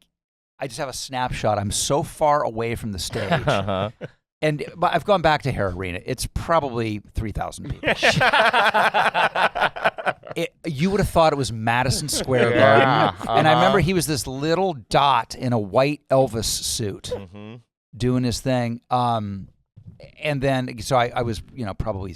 [SPEAKER 6] I just have a snapshot. I'm so far away from the stage.
[SPEAKER 1] Uh-huh.
[SPEAKER 6] But I've gone back to Hera Arena. It's probably 3,000 people. You would have thought it was Madison Square Garden. And I remember he was this little dot in a white Elvis suit doing his thing. And then, so I was, probably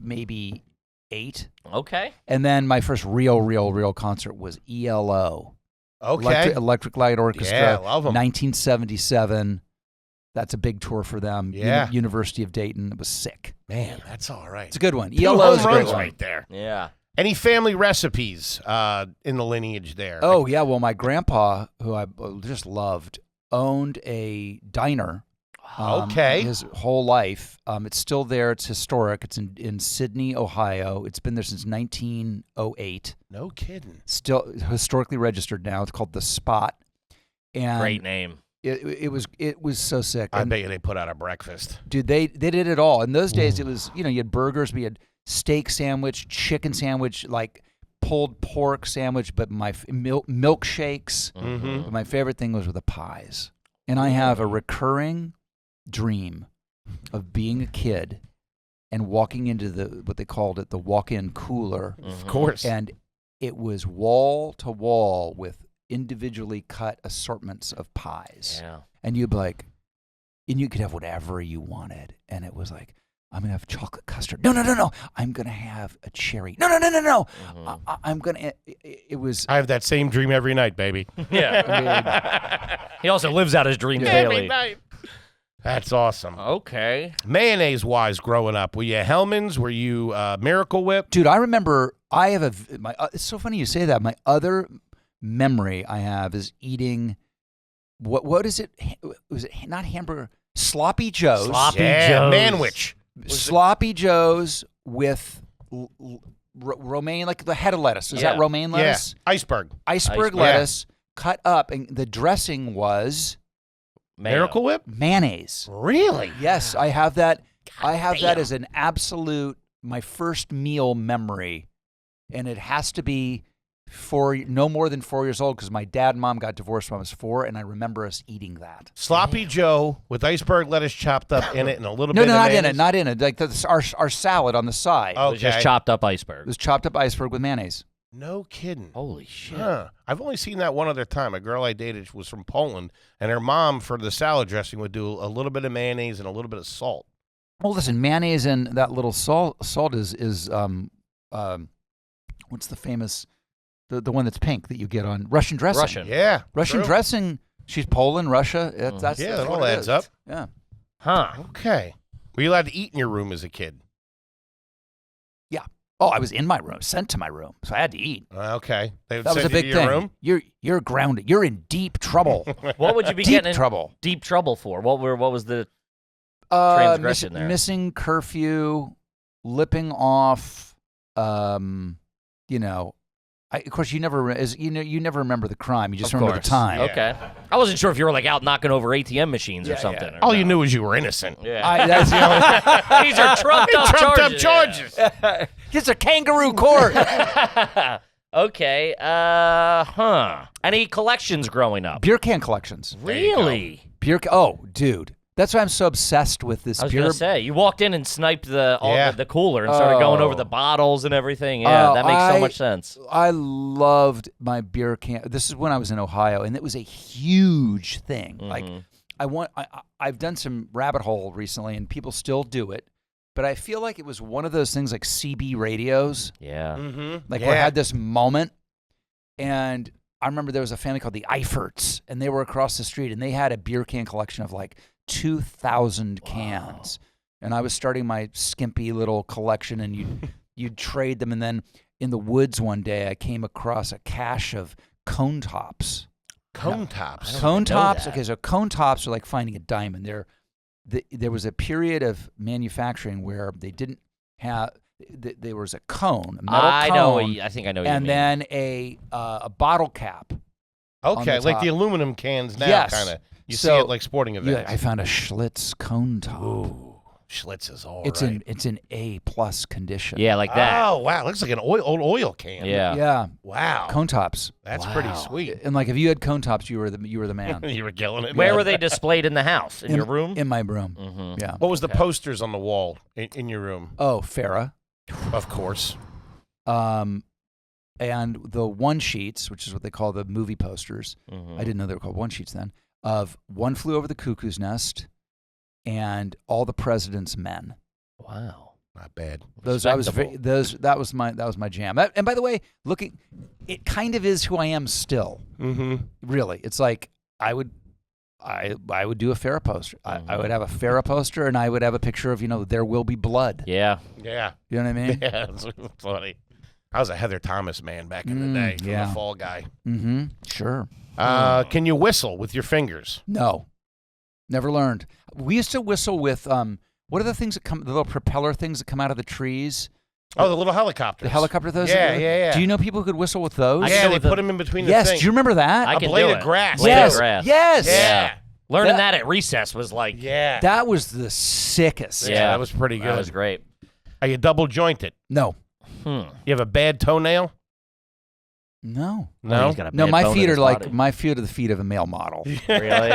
[SPEAKER 6] maybe 8.
[SPEAKER 1] Okay.
[SPEAKER 6] And then my first real concert was ELO.
[SPEAKER 3] Okay.
[SPEAKER 6] Electric Light Orchestra.
[SPEAKER 3] Yeah, love 'em.
[SPEAKER 6] 1977. That's a big tour for them.
[SPEAKER 3] Yeah.
[SPEAKER 6] University of Dayton. It was sick.
[SPEAKER 3] Man, that's all right.
[SPEAKER 6] It's a good one.
[SPEAKER 3] 2
[SPEAKER 6] ELO is a
[SPEAKER 3] home
[SPEAKER 6] great
[SPEAKER 3] runs
[SPEAKER 6] one.
[SPEAKER 3] right there.
[SPEAKER 1] Yeah.
[SPEAKER 3] Any family recipes in the lineage there?
[SPEAKER 6] Oh, yeah. Well, my grandpa, who I just loved, owned a diner.
[SPEAKER 3] Okay.
[SPEAKER 6] His whole life. It's still there. It's historic. It's in Sydney, Ohio. It's been there since 1908.
[SPEAKER 3] No kidding.
[SPEAKER 6] Still historically registered now. It's called The Spot. And
[SPEAKER 1] Great name.
[SPEAKER 6] It was so sick.
[SPEAKER 3] I
[SPEAKER 6] And
[SPEAKER 3] bet you they put out a breakfast.
[SPEAKER 6] dude, they did it all. In those days, it was, you had burgers, we had steak sandwich, chicken sandwich, like pulled pork sandwich, but my milkshakes.
[SPEAKER 3] Mm-hmm.
[SPEAKER 6] But my favorite thing was with the pies. And I have a recurring dream of being a kid and walking into what they called it, the walk-in cooler.
[SPEAKER 3] Of course.
[SPEAKER 6] And it was wall to wall with individually cut assortments of pies.
[SPEAKER 1] Yeah.
[SPEAKER 6] And you'd be like, and you could have whatever you wanted. And it was like, I'm going to have chocolate custard. No. I'm going to have a cherry. No. I'm going to, it was.
[SPEAKER 3] I have that same dream every night, baby.
[SPEAKER 1] Yeah. He also lives out his dream daily.
[SPEAKER 3] night. That's awesome.
[SPEAKER 1] Okay.
[SPEAKER 3] Mayonnaise-wise, growing up, were you Hellman's? Were you Miracle Whip?
[SPEAKER 6] Dude, I remember it's so funny you say that. My other memory I have is eating, what is it? Was it not hamburger? Sloppy Joe's.
[SPEAKER 1] Sloppy
[SPEAKER 3] Yeah,
[SPEAKER 1] Joe's.
[SPEAKER 3] Manwich.
[SPEAKER 6] Sloppy Joe's with romaine, like the head of lettuce. Is that romaine lettuce?
[SPEAKER 3] Yeah. Iceberg.
[SPEAKER 6] Iceberg lettuce cut up, and the dressing was
[SPEAKER 1] Mayo.
[SPEAKER 3] Miracle Whip?
[SPEAKER 6] mayonnaise.
[SPEAKER 3] Really?
[SPEAKER 6] Yes, I have that. I have that as an absolute, my first meal memory, and it has to be no more than 4 years old because my dad and mom got divorced when I was 4, and I remember us eating that.
[SPEAKER 3] Sloppy Joe with iceberg lettuce chopped up in it and a little
[SPEAKER 6] No,
[SPEAKER 3] bit of
[SPEAKER 6] not
[SPEAKER 3] mayonnaise.
[SPEAKER 6] in it, not in it. Like our salad on the side.
[SPEAKER 1] It was just chopped up iceberg.
[SPEAKER 6] It was chopped up iceberg with mayonnaise.
[SPEAKER 3] No kidding.
[SPEAKER 1] Holy shit.
[SPEAKER 3] Huh. I've only seen that one other time. A girl I dated was from Poland, and her mom, for the salad dressing, would do a little bit of mayonnaise and a little bit of salt.
[SPEAKER 6] Well, listen, mayonnaise and that little salt is what's the famous, the one that's pink that you get on Russian dressing.
[SPEAKER 3] Yeah.
[SPEAKER 6] Russian
[SPEAKER 3] true.
[SPEAKER 6] dressing. She's Poland, Russia. That's
[SPEAKER 3] Yeah,
[SPEAKER 6] that's
[SPEAKER 3] it
[SPEAKER 6] what
[SPEAKER 3] all
[SPEAKER 6] it
[SPEAKER 3] adds
[SPEAKER 6] is.
[SPEAKER 3] up.
[SPEAKER 6] Yeah.
[SPEAKER 1] Huh.
[SPEAKER 3] Okay. Were you allowed to eat in your room as a kid?
[SPEAKER 6] Yeah. Oh, I was in my room, sent to my room, so I had to eat.
[SPEAKER 3] Okay. They would
[SPEAKER 6] That was
[SPEAKER 3] send
[SPEAKER 6] a
[SPEAKER 3] you
[SPEAKER 6] big
[SPEAKER 3] to your
[SPEAKER 6] thing.
[SPEAKER 3] room?
[SPEAKER 6] You're grounded. You're in deep trouble.
[SPEAKER 1] What would you be
[SPEAKER 6] Deep
[SPEAKER 1] getting in
[SPEAKER 6] trouble.
[SPEAKER 1] deep trouble for? What was the transgression there?
[SPEAKER 6] Missing curfew, lipping off. You know, of course, you never remember the crime. You just
[SPEAKER 1] Of
[SPEAKER 6] remember
[SPEAKER 1] course.
[SPEAKER 6] the time.
[SPEAKER 1] Okay. I wasn't sure if you were like out knocking over ATM machines or something.
[SPEAKER 6] yeah.
[SPEAKER 1] or
[SPEAKER 3] All you
[SPEAKER 1] no.
[SPEAKER 3] knew was you were innocent.
[SPEAKER 1] Yeah.
[SPEAKER 6] That's the only.
[SPEAKER 1] These are trumped up
[SPEAKER 3] Trumped
[SPEAKER 1] charges.
[SPEAKER 3] up charges.
[SPEAKER 6] It's a kangaroo court.
[SPEAKER 1] Okay. Any collections growing up?
[SPEAKER 6] Beer can collections.
[SPEAKER 1] Really?
[SPEAKER 6] Oh, dude, that's why I'm so obsessed with this
[SPEAKER 1] I was
[SPEAKER 6] beer.
[SPEAKER 1] gonna say you walked in and sniped the cooler and started going over the bottles and everything. Yeah, that makes so much sense.
[SPEAKER 6] I loved my beer can. This is when I was in Ohio, and it was a huge thing. Like, I've done some rabbit hole recently, and people still do it. But I feel like it was one of those things like CB radios.
[SPEAKER 1] Yeah.
[SPEAKER 6] Like where I had this moment, and I remember there was a family called the Eiferts, and they were across the street, and they had a beer can collection of like 2,000 cans. And I was starting my skimpy little collection, and you'd trade them. And then in the woods one day, I came across a cache of cone tops.
[SPEAKER 3] Cone tops.
[SPEAKER 6] Cone tops. Okay, so cone tops are like finding a diamond. There was a period of manufacturing where they didn't have. There was a cone, a metal cone.
[SPEAKER 1] I think I know. What
[SPEAKER 6] and
[SPEAKER 1] you mean.
[SPEAKER 6] then a bottle cap.
[SPEAKER 3] Okay,
[SPEAKER 6] the
[SPEAKER 3] like
[SPEAKER 6] top.
[SPEAKER 3] the aluminum cans now,
[SPEAKER 6] Yes.
[SPEAKER 3] kind of. You
[SPEAKER 6] So,
[SPEAKER 3] see it like sporting events.
[SPEAKER 6] I found a Schlitz cone top.
[SPEAKER 3] Ooh, Schlitz is all
[SPEAKER 6] it's
[SPEAKER 3] right.
[SPEAKER 6] in A+ condition.
[SPEAKER 1] Yeah, like that.
[SPEAKER 3] Oh, wow. Looks like an old oil can.
[SPEAKER 1] Yeah.
[SPEAKER 6] Yeah.
[SPEAKER 3] Wow.
[SPEAKER 6] Cone tops.
[SPEAKER 3] That's pretty sweet.
[SPEAKER 6] And like if you had cone tops, you were the man.
[SPEAKER 3] You were killing it.
[SPEAKER 1] Where
[SPEAKER 3] man.
[SPEAKER 1] were they displayed in the house? In your room?
[SPEAKER 6] In my room.
[SPEAKER 1] Mm-hmm.
[SPEAKER 6] Yeah.
[SPEAKER 3] What was the posters on the wall in your room?
[SPEAKER 6] Oh, Farrah.
[SPEAKER 3] Of course.
[SPEAKER 6] And the one sheets, which is what they call the movie posters.
[SPEAKER 1] Mm-hmm.
[SPEAKER 6] I didn't know they were called one sheets then. Of One Flew Over the Cuckoo's Nest and All the President's Men.
[SPEAKER 1] Wow.
[SPEAKER 3] Not bad.
[SPEAKER 6] That was my jam. And by the way, it kind of is who I am still.
[SPEAKER 3] Mm-hmm.
[SPEAKER 6] Really, it's like I would do a Farrah poster. I would have a Farrah poster, and I would have a picture of There Will Be Blood.
[SPEAKER 1] Yeah.
[SPEAKER 3] Yeah.
[SPEAKER 6] You know what I mean?
[SPEAKER 3] Yeah, that's funny. I was a Heather Thomas man back in the day from
[SPEAKER 6] yeah.
[SPEAKER 3] the Fall Guy.
[SPEAKER 6] Mm-hmm. Sure.
[SPEAKER 3] Can you whistle with your fingers?
[SPEAKER 6] No, never learned. We used to whistle with what are the things that come? The little propeller things that come out of the trees.
[SPEAKER 3] Oh, the little helicopters.
[SPEAKER 6] The helicopter those.
[SPEAKER 3] Yeah.
[SPEAKER 6] Do you know people who could whistle with those?
[SPEAKER 3] Yeah, they
[SPEAKER 1] with the-
[SPEAKER 3] put them in between the
[SPEAKER 6] Yes.
[SPEAKER 3] things.
[SPEAKER 6] Do you remember that?
[SPEAKER 1] I
[SPEAKER 3] A
[SPEAKER 1] can
[SPEAKER 3] blade
[SPEAKER 1] do
[SPEAKER 3] of
[SPEAKER 1] it.
[SPEAKER 3] grass.
[SPEAKER 1] Blade
[SPEAKER 6] yes.
[SPEAKER 1] of grass.
[SPEAKER 6] Yes.
[SPEAKER 3] Yeah.
[SPEAKER 1] Learning
[SPEAKER 6] That-
[SPEAKER 1] that at recess was like,
[SPEAKER 3] Yeah.
[SPEAKER 6] That was the sickest.
[SPEAKER 1] Yeah.
[SPEAKER 3] That was pretty good.
[SPEAKER 1] that was great.
[SPEAKER 3] Are you double jointed?
[SPEAKER 6] No.
[SPEAKER 3] You have a bad toenail?
[SPEAKER 6] No.
[SPEAKER 3] No.
[SPEAKER 1] He's got a
[SPEAKER 6] No,
[SPEAKER 1] bad
[SPEAKER 6] my
[SPEAKER 1] bone in
[SPEAKER 6] feet are
[SPEAKER 1] his
[SPEAKER 6] like
[SPEAKER 1] body.
[SPEAKER 6] my feet are the feet of a male model.
[SPEAKER 1] Really?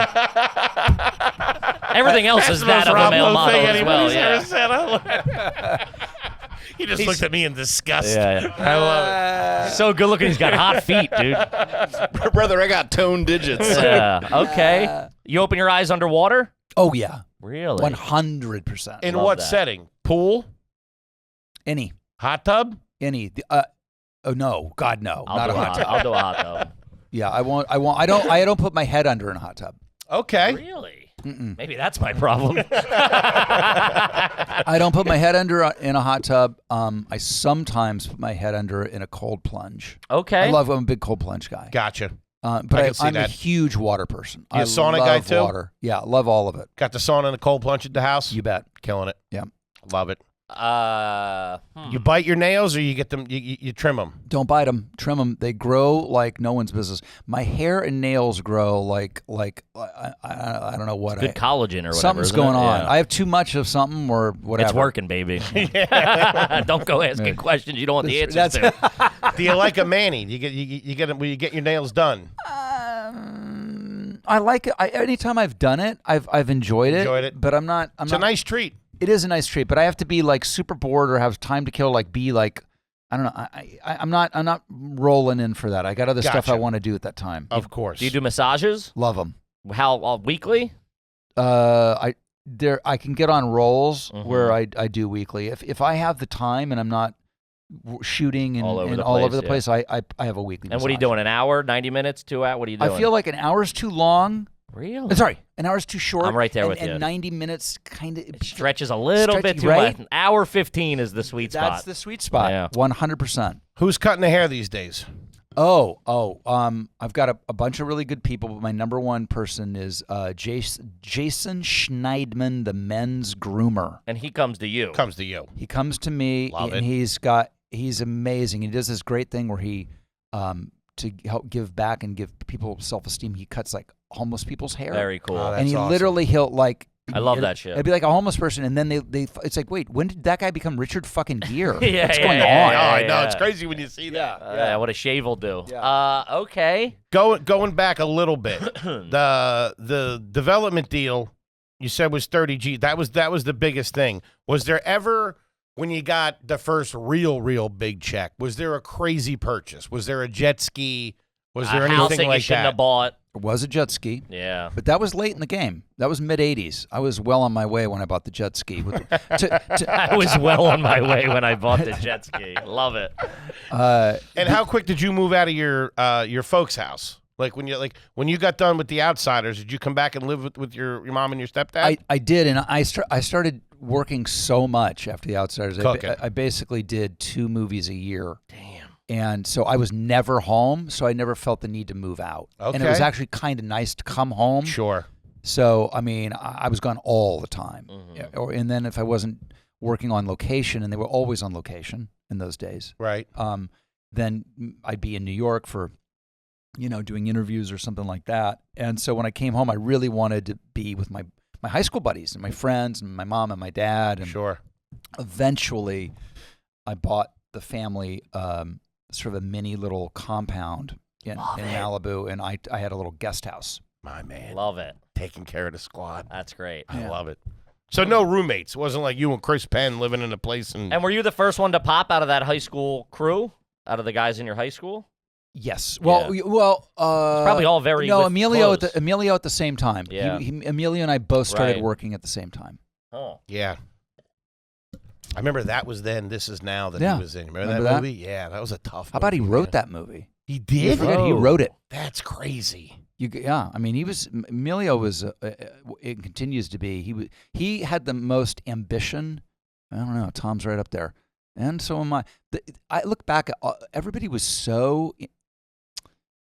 [SPEAKER 1] Everything else is that of a male model as well. Yeah.
[SPEAKER 3] He just looked at me in disgust.
[SPEAKER 1] Yeah.
[SPEAKER 3] I love
[SPEAKER 1] So good looking. He's got hot feet, dude.
[SPEAKER 5] Brother, I got tone digits.
[SPEAKER 1] Yeah. Okay. You open your eyes underwater?
[SPEAKER 6] Oh yeah,
[SPEAKER 1] Really?
[SPEAKER 6] 100%.
[SPEAKER 3] it. In
[SPEAKER 1] Love
[SPEAKER 3] what
[SPEAKER 1] that.
[SPEAKER 3] setting? Pool?
[SPEAKER 6] Any.
[SPEAKER 3] Hot tub?
[SPEAKER 6] Oh no, God no, not a hot tub.
[SPEAKER 1] I'll do a hot tub.
[SPEAKER 6] Yeah, I won't. I don't put my head under in a hot tub.
[SPEAKER 3] Okay.
[SPEAKER 1] Really? Maybe that's my problem.
[SPEAKER 6] I don't put my head under in a hot tub. I sometimes put my head under in a cold plunge.
[SPEAKER 1] Okay.
[SPEAKER 6] I'm a big cold plunge guy.
[SPEAKER 3] Gotcha.
[SPEAKER 6] But
[SPEAKER 3] I can see
[SPEAKER 6] I'm a
[SPEAKER 3] that.
[SPEAKER 6] huge water person.
[SPEAKER 3] You a sauna guy, too?
[SPEAKER 6] Water. Yeah, love all of it.
[SPEAKER 3] Got the sauna and the cold plunge at the house?
[SPEAKER 6] You bet.
[SPEAKER 3] Killing it.
[SPEAKER 6] Yeah.
[SPEAKER 3] Love it.
[SPEAKER 1] Hmm.
[SPEAKER 3] You bite your nails or you get them? You trim them?
[SPEAKER 6] Don't bite them. Trim them. They grow like no one's business. My hair and nails grow like I don't know what.
[SPEAKER 1] Good collagen or whatever.
[SPEAKER 6] Something's
[SPEAKER 1] isn't
[SPEAKER 6] going
[SPEAKER 1] it?
[SPEAKER 6] on.
[SPEAKER 1] Yeah.
[SPEAKER 6] I have too much of something or whatever.
[SPEAKER 1] It's working, baby. Don't go asking questions you don't want the answers to.
[SPEAKER 3] Do you like a mani? Will you get your nails done?
[SPEAKER 6] I like it. Anytime I've done it, I've enjoyed it.
[SPEAKER 3] Enjoyed it.
[SPEAKER 6] But I'm not.
[SPEAKER 3] It's a nice treat.
[SPEAKER 6] It is a nice treat, but I have to be like super bored or have time to kill. Like be like, I don't know. I'm not rolling in for that. I got other stuff I
[SPEAKER 3] Gotcha.
[SPEAKER 6] want to do at that time.
[SPEAKER 3] Of course.
[SPEAKER 1] Do you do massages?
[SPEAKER 6] Love them.
[SPEAKER 1] How weekly?
[SPEAKER 6] I can get on rolls
[SPEAKER 1] Mhm.
[SPEAKER 6] where I do weekly. If I have the time and I'm not shooting and
[SPEAKER 1] All over the
[SPEAKER 6] all over
[SPEAKER 1] place,
[SPEAKER 6] the place, I have a weekly.
[SPEAKER 1] And what are you
[SPEAKER 6] massage.
[SPEAKER 1] doing? An hour, 90 minutes, 2 hours? What are you doing?
[SPEAKER 6] I feel like an hour's too long.
[SPEAKER 1] Really?
[SPEAKER 6] Sorry, an hour's too short.
[SPEAKER 1] I'm right there
[SPEAKER 6] and,
[SPEAKER 1] with you.
[SPEAKER 6] And 90 minutes kind of
[SPEAKER 1] Stretches a little bit too
[SPEAKER 6] right?
[SPEAKER 1] much. Hour 15 is the sweet spot.
[SPEAKER 6] That's the sweet spot.
[SPEAKER 1] Yeah.
[SPEAKER 6] 100%.
[SPEAKER 3] Who's cutting the hair these days?
[SPEAKER 6] I've got a bunch of really good people, but my number one person is Jason Schneidman, the men's groomer.
[SPEAKER 1] And he comes to you.
[SPEAKER 3] Comes to you.
[SPEAKER 6] He comes to me,
[SPEAKER 3] Love
[SPEAKER 6] and
[SPEAKER 3] it.
[SPEAKER 6] he's amazing. He does this great thing where he, to help give back and give people self-esteem, he cuts like homeless people's hair.
[SPEAKER 1] Very cool.
[SPEAKER 3] Oh,
[SPEAKER 6] and he
[SPEAKER 3] awesome.
[SPEAKER 6] literally he'll like.
[SPEAKER 1] I love that shit.
[SPEAKER 6] It'd be like a homeless person, and then they it's like, wait, when did that guy become Richard fucking Gere?
[SPEAKER 1] Yeah,
[SPEAKER 6] What's
[SPEAKER 1] yeah,
[SPEAKER 6] going
[SPEAKER 1] yeah,
[SPEAKER 6] on?
[SPEAKER 1] yeah,
[SPEAKER 3] I know.
[SPEAKER 1] yeah.
[SPEAKER 3] It's crazy when you see that.
[SPEAKER 1] Yeah, what a shave will do.
[SPEAKER 6] Yeah.
[SPEAKER 1] Okay.
[SPEAKER 3] Going back a little bit, the development deal you said was 30 G. That was the biggest thing. Was there ever, when you got the first real big check, was there a crazy purchase? Was there a jet ski? Was there
[SPEAKER 1] a house
[SPEAKER 3] anything
[SPEAKER 1] that you
[SPEAKER 3] like
[SPEAKER 1] shouldn't
[SPEAKER 3] that?
[SPEAKER 1] have bought.
[SPEAKER 6] It was a jet ski.
[SPEAKER 1] Yeah.
[SPEAKER 6] But that was late in the game. That was mid-'80s. I was well on my way when I bought the jet ski.
[SPEAKER 1] I was well on my way when I bought the jet ski. Love it.
[SPEAKER 3] And how quick did you move out of your folks' house? Like when you got done with The Outsiders, did you come back and live with your mom and your stepdad?
[SPEAKER 6] I did, and I started working so much after The Outsiders.
[SPEAKER 3] Cooking.
[SPEAKER 6] I basically did 2 movies a year.
[SPEAKER 1] Damn.
[SPEAKER 6] And so I was never home, so I never felt the need to move out. And it was
[SPEAKER 3] Okay.
[SPEAKER 6] actually kind of nice to come home.
[SPEAKER 3] Sure.
[SPEAKER 6] So, I mean, I was gone all the time.
[SPEAKER 1] Mm-hmm.
[SPEAKER 6] Yeah, and then if I wasn't working on location, and they were always on location in those days,
[SPEAKER 3] Right.
[SPEAKER 6] then I'd be in New York for, doing interviews or something like that. And so when I came home, I really wanted to be with my high school buddies and my friends and my mom and my dad. And
[SPEAKER 3] Sure.
[SPEAKER 6] eventually I bought the family sort of a mini little compound in Malibu, and I had a little guest house.
[SPEAKER 3] My man.
[SPEAKER 1] Love it.
[SPEAKER 3] Taking care of the squad.
[SPEAKER 1] That's great.
[SPEAKER 3] I love it. So no roommates. It wasn't like you and Chris Penn living in a place
[SPEAKER 1] And were you the first one to pop out of that high school crew? Out of the guys in your high school?
[SPEAKER 6] Yes. Well,
[SPEAKER 1] probably all very
[SPEAKER 6] no.
[SPEAKER 1] with
[SPEAKER 6] Emilio
[SPEAKER 1] clothes.
[SPEAKER 6] Emilio at the same time.
[SPEAKER 1] Yeah.
[SPEAKER 6] Emilio and I both started
[SPEAKER 1] Right.
[SPEAKER 6] working at the same time.
[SPEAKER 1] Oh.
[SPEAKER 3] Yeah. I remember that was then, This Is Now that
[SPEAKER 6] Yeah.
[SPEAKER 3] he was in. Remember
[SPEAKER 6] Remember
[SPEAKER 3] that
[SPEAKER 6] that?
[SPEAKER 3] movie? Yeah, that was a tough
[SPEAKER 6] How about he
[SPEAKER 3] movie,
[SPEAKER 6] wrote
[SPEAKER 3] man.
[SPEAKER 6] that movie?
[SPEAKER 3] He
[SPEAKER 6] You
[SPEAKER 3] did?
[SPEAKER 6] forget he
[SPEAKER 1] Whoa.
[SPEAKER 6] wrote it.
[SPEAKER 3] That's crazy.
[SPEAKER 6] Yeah, I mean, Emilio was. It continues to be. He had the most ambition. I don't know. Tom's right up there, and so am I. I look back at everybody was so.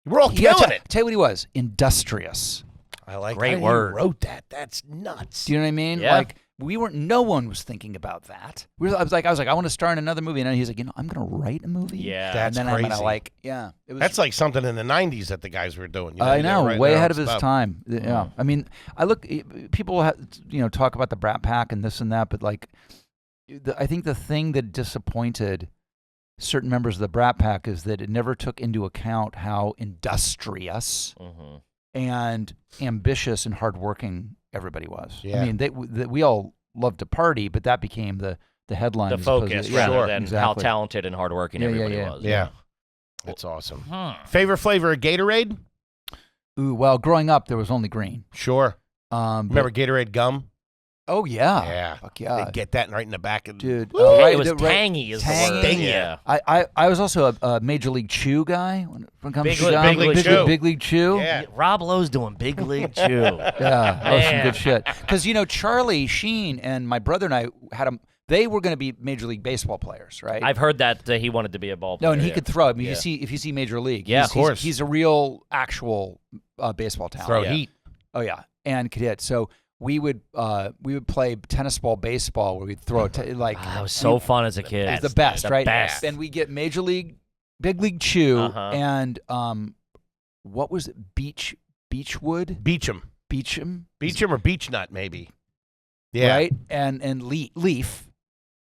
[SPEAKER 3] We're all
[SPEAKER 6] Yeah,
[SPEAKER 3] killing it.
[SPEAKER 6] Tell you what he was, industrious.
[SPEAKER 3] I like
[SPEAKER 1] Great
[SPEAKER 3] how
[SPEAKER 1] word.
[SPEAKER 3] you wrote that. That's nuts.
[SPEAKER 6] Do you know what I mean?
[SPEAKER 1] Yeah.
[SPEAKER 6] Like no one was thinking about that. I was like, I want to star in another movie, and then he's like, I'm going to write a movie.
[SPEAKER 1] Yeah.
[SPEAKER 3] That's
[SPEAKER 6] and then I'm
[SPEAKER 3] crazy.
[SPEAKER 6] going to it was.
[SPEAKER 3] That's like something in the 90s that the guys were doing.
[SPEAKER 6] I know,
[SPEAKER 3] They're writing
[SPEAKER 6] way
[SPEAKER 3] their
[SPEAKER 6] ahead
[SPEAKER 3] own
[SPEAKER 6] of his
[SPEAKER 3] stuff.
[SPEAKER 6] time. Yeah, I mean, people talk about the Brat Pack and this and that, but like, I think the thing that disappointed certain members of the Brat Pack is that it never took into account how industrious
[SPEAKER 1] Mm-hmm.
[SPEAKER 6] and ambitious and hardworking everybody was.
[SPEAKER 3] Yeah.
[SPEAKER 6] I mean, we all loved to party, but that became the headline.
[SPEAKER 1] The
[SPEAKER 6] as opposed
[SPEAKER 1] focus
[SPEAKER 6] to,
[SPEAKER 1] rather than
[SPEAKER 6] exactly.
[SPEAKER 1] how talented and hardworking
[SPEAKER 6] Yeah,
[SPEAKER 1] everybody
[SPEAKER 6] yeah.
[SPEAKER 1] was.
[SPEAKER 3] Yeah. That's awesome.
[SPEAKER 1] Hmm.
[SPEAKER 3] Favorite flavor of Gatorade?
[SPEAKER 6] Ooh, well, growing up, there was only green.
[SPEAKER 3] Sure.
[SPEAKER 6] But-
[SPEAKER 3] Remember Gatorade gum?
[SPEAKER 6] Oh yeah.
[SPEAKER 3] Yeah.
[SPEAKER 6] Fuck yeah.
[SPEAKER 3] They get that right in the back of
[SPEAKER 6] Dude,
[SPEAKER 1] It was
[SPEAKER 6] right-
[SPEAKER 1] tangy is the word.
[SPEAKER 3] Tangy.
[SPEAKER 1] Yeah.
[SPEAKER 6] I was also a Major League Chew guy when it comes
[SPEAKER 1] Big
[SPEAKER 6] to
[SPEAKER 1] League-
[SPEAKER 6] gum.
[SPEAKER 3] Big League Chew.
[SPEAKER 6] Big League Chew.
[SPEAKER 3] Yeah.
[SPEAKER 1] Rob Lowe's doing Big League Chew.
[SPEAKER 6] Yeah, that was some
[SPEAKER 1] Man.
[SPEAKER 6] good shit. Because Charlie Sheen and my brother and I had them. They were going to be Major League Baseball players, right?
[SPEAKER 1] I've heard that he wanted to be a ball player.
[SPEAKER 6] no, and he
[SPEAKER 1] yeah.
[SPEAKER 6] could throw. I mean,
[SPEAKER 1] Yeah.
[SPEAKER 6] if you see Major League,
[SPEAKER 1] Yeah,
[SPEAKER 6] he's,
[SPEAKER 1] of
[SPEAKER 3] course.
[SPEAKER 6] he's a real, actual baseball talent.
[SPEAKER 3] Throw
[SPEAKER 1] Yeah.
[SPEAKER 3] heat.
[SPEAKER 6] Oh yeah, and could hit. So we would play tennis ball, baseball, where we'd throw it
[SPEAKER 1] That was so fun as a kid.
[SPEAKER 6] It was the best,
[SPEAKER 1] The
[SPEAKER 6] right?
[SPEAKER 1] best.
[SPEAKER 6] And we get Major League, Big League Chew,
[SPEAKER 1] Uh-huh.
[SPEAKER 6] and what was it? Beechwood,
[SPEAKER 3] Beecham.
[SPEAKER 6] Beecham,
[SPEAKER 3] Beecham or Beechnut, maybe. Yeah.
[SPEAKER 6] right? And Leaf.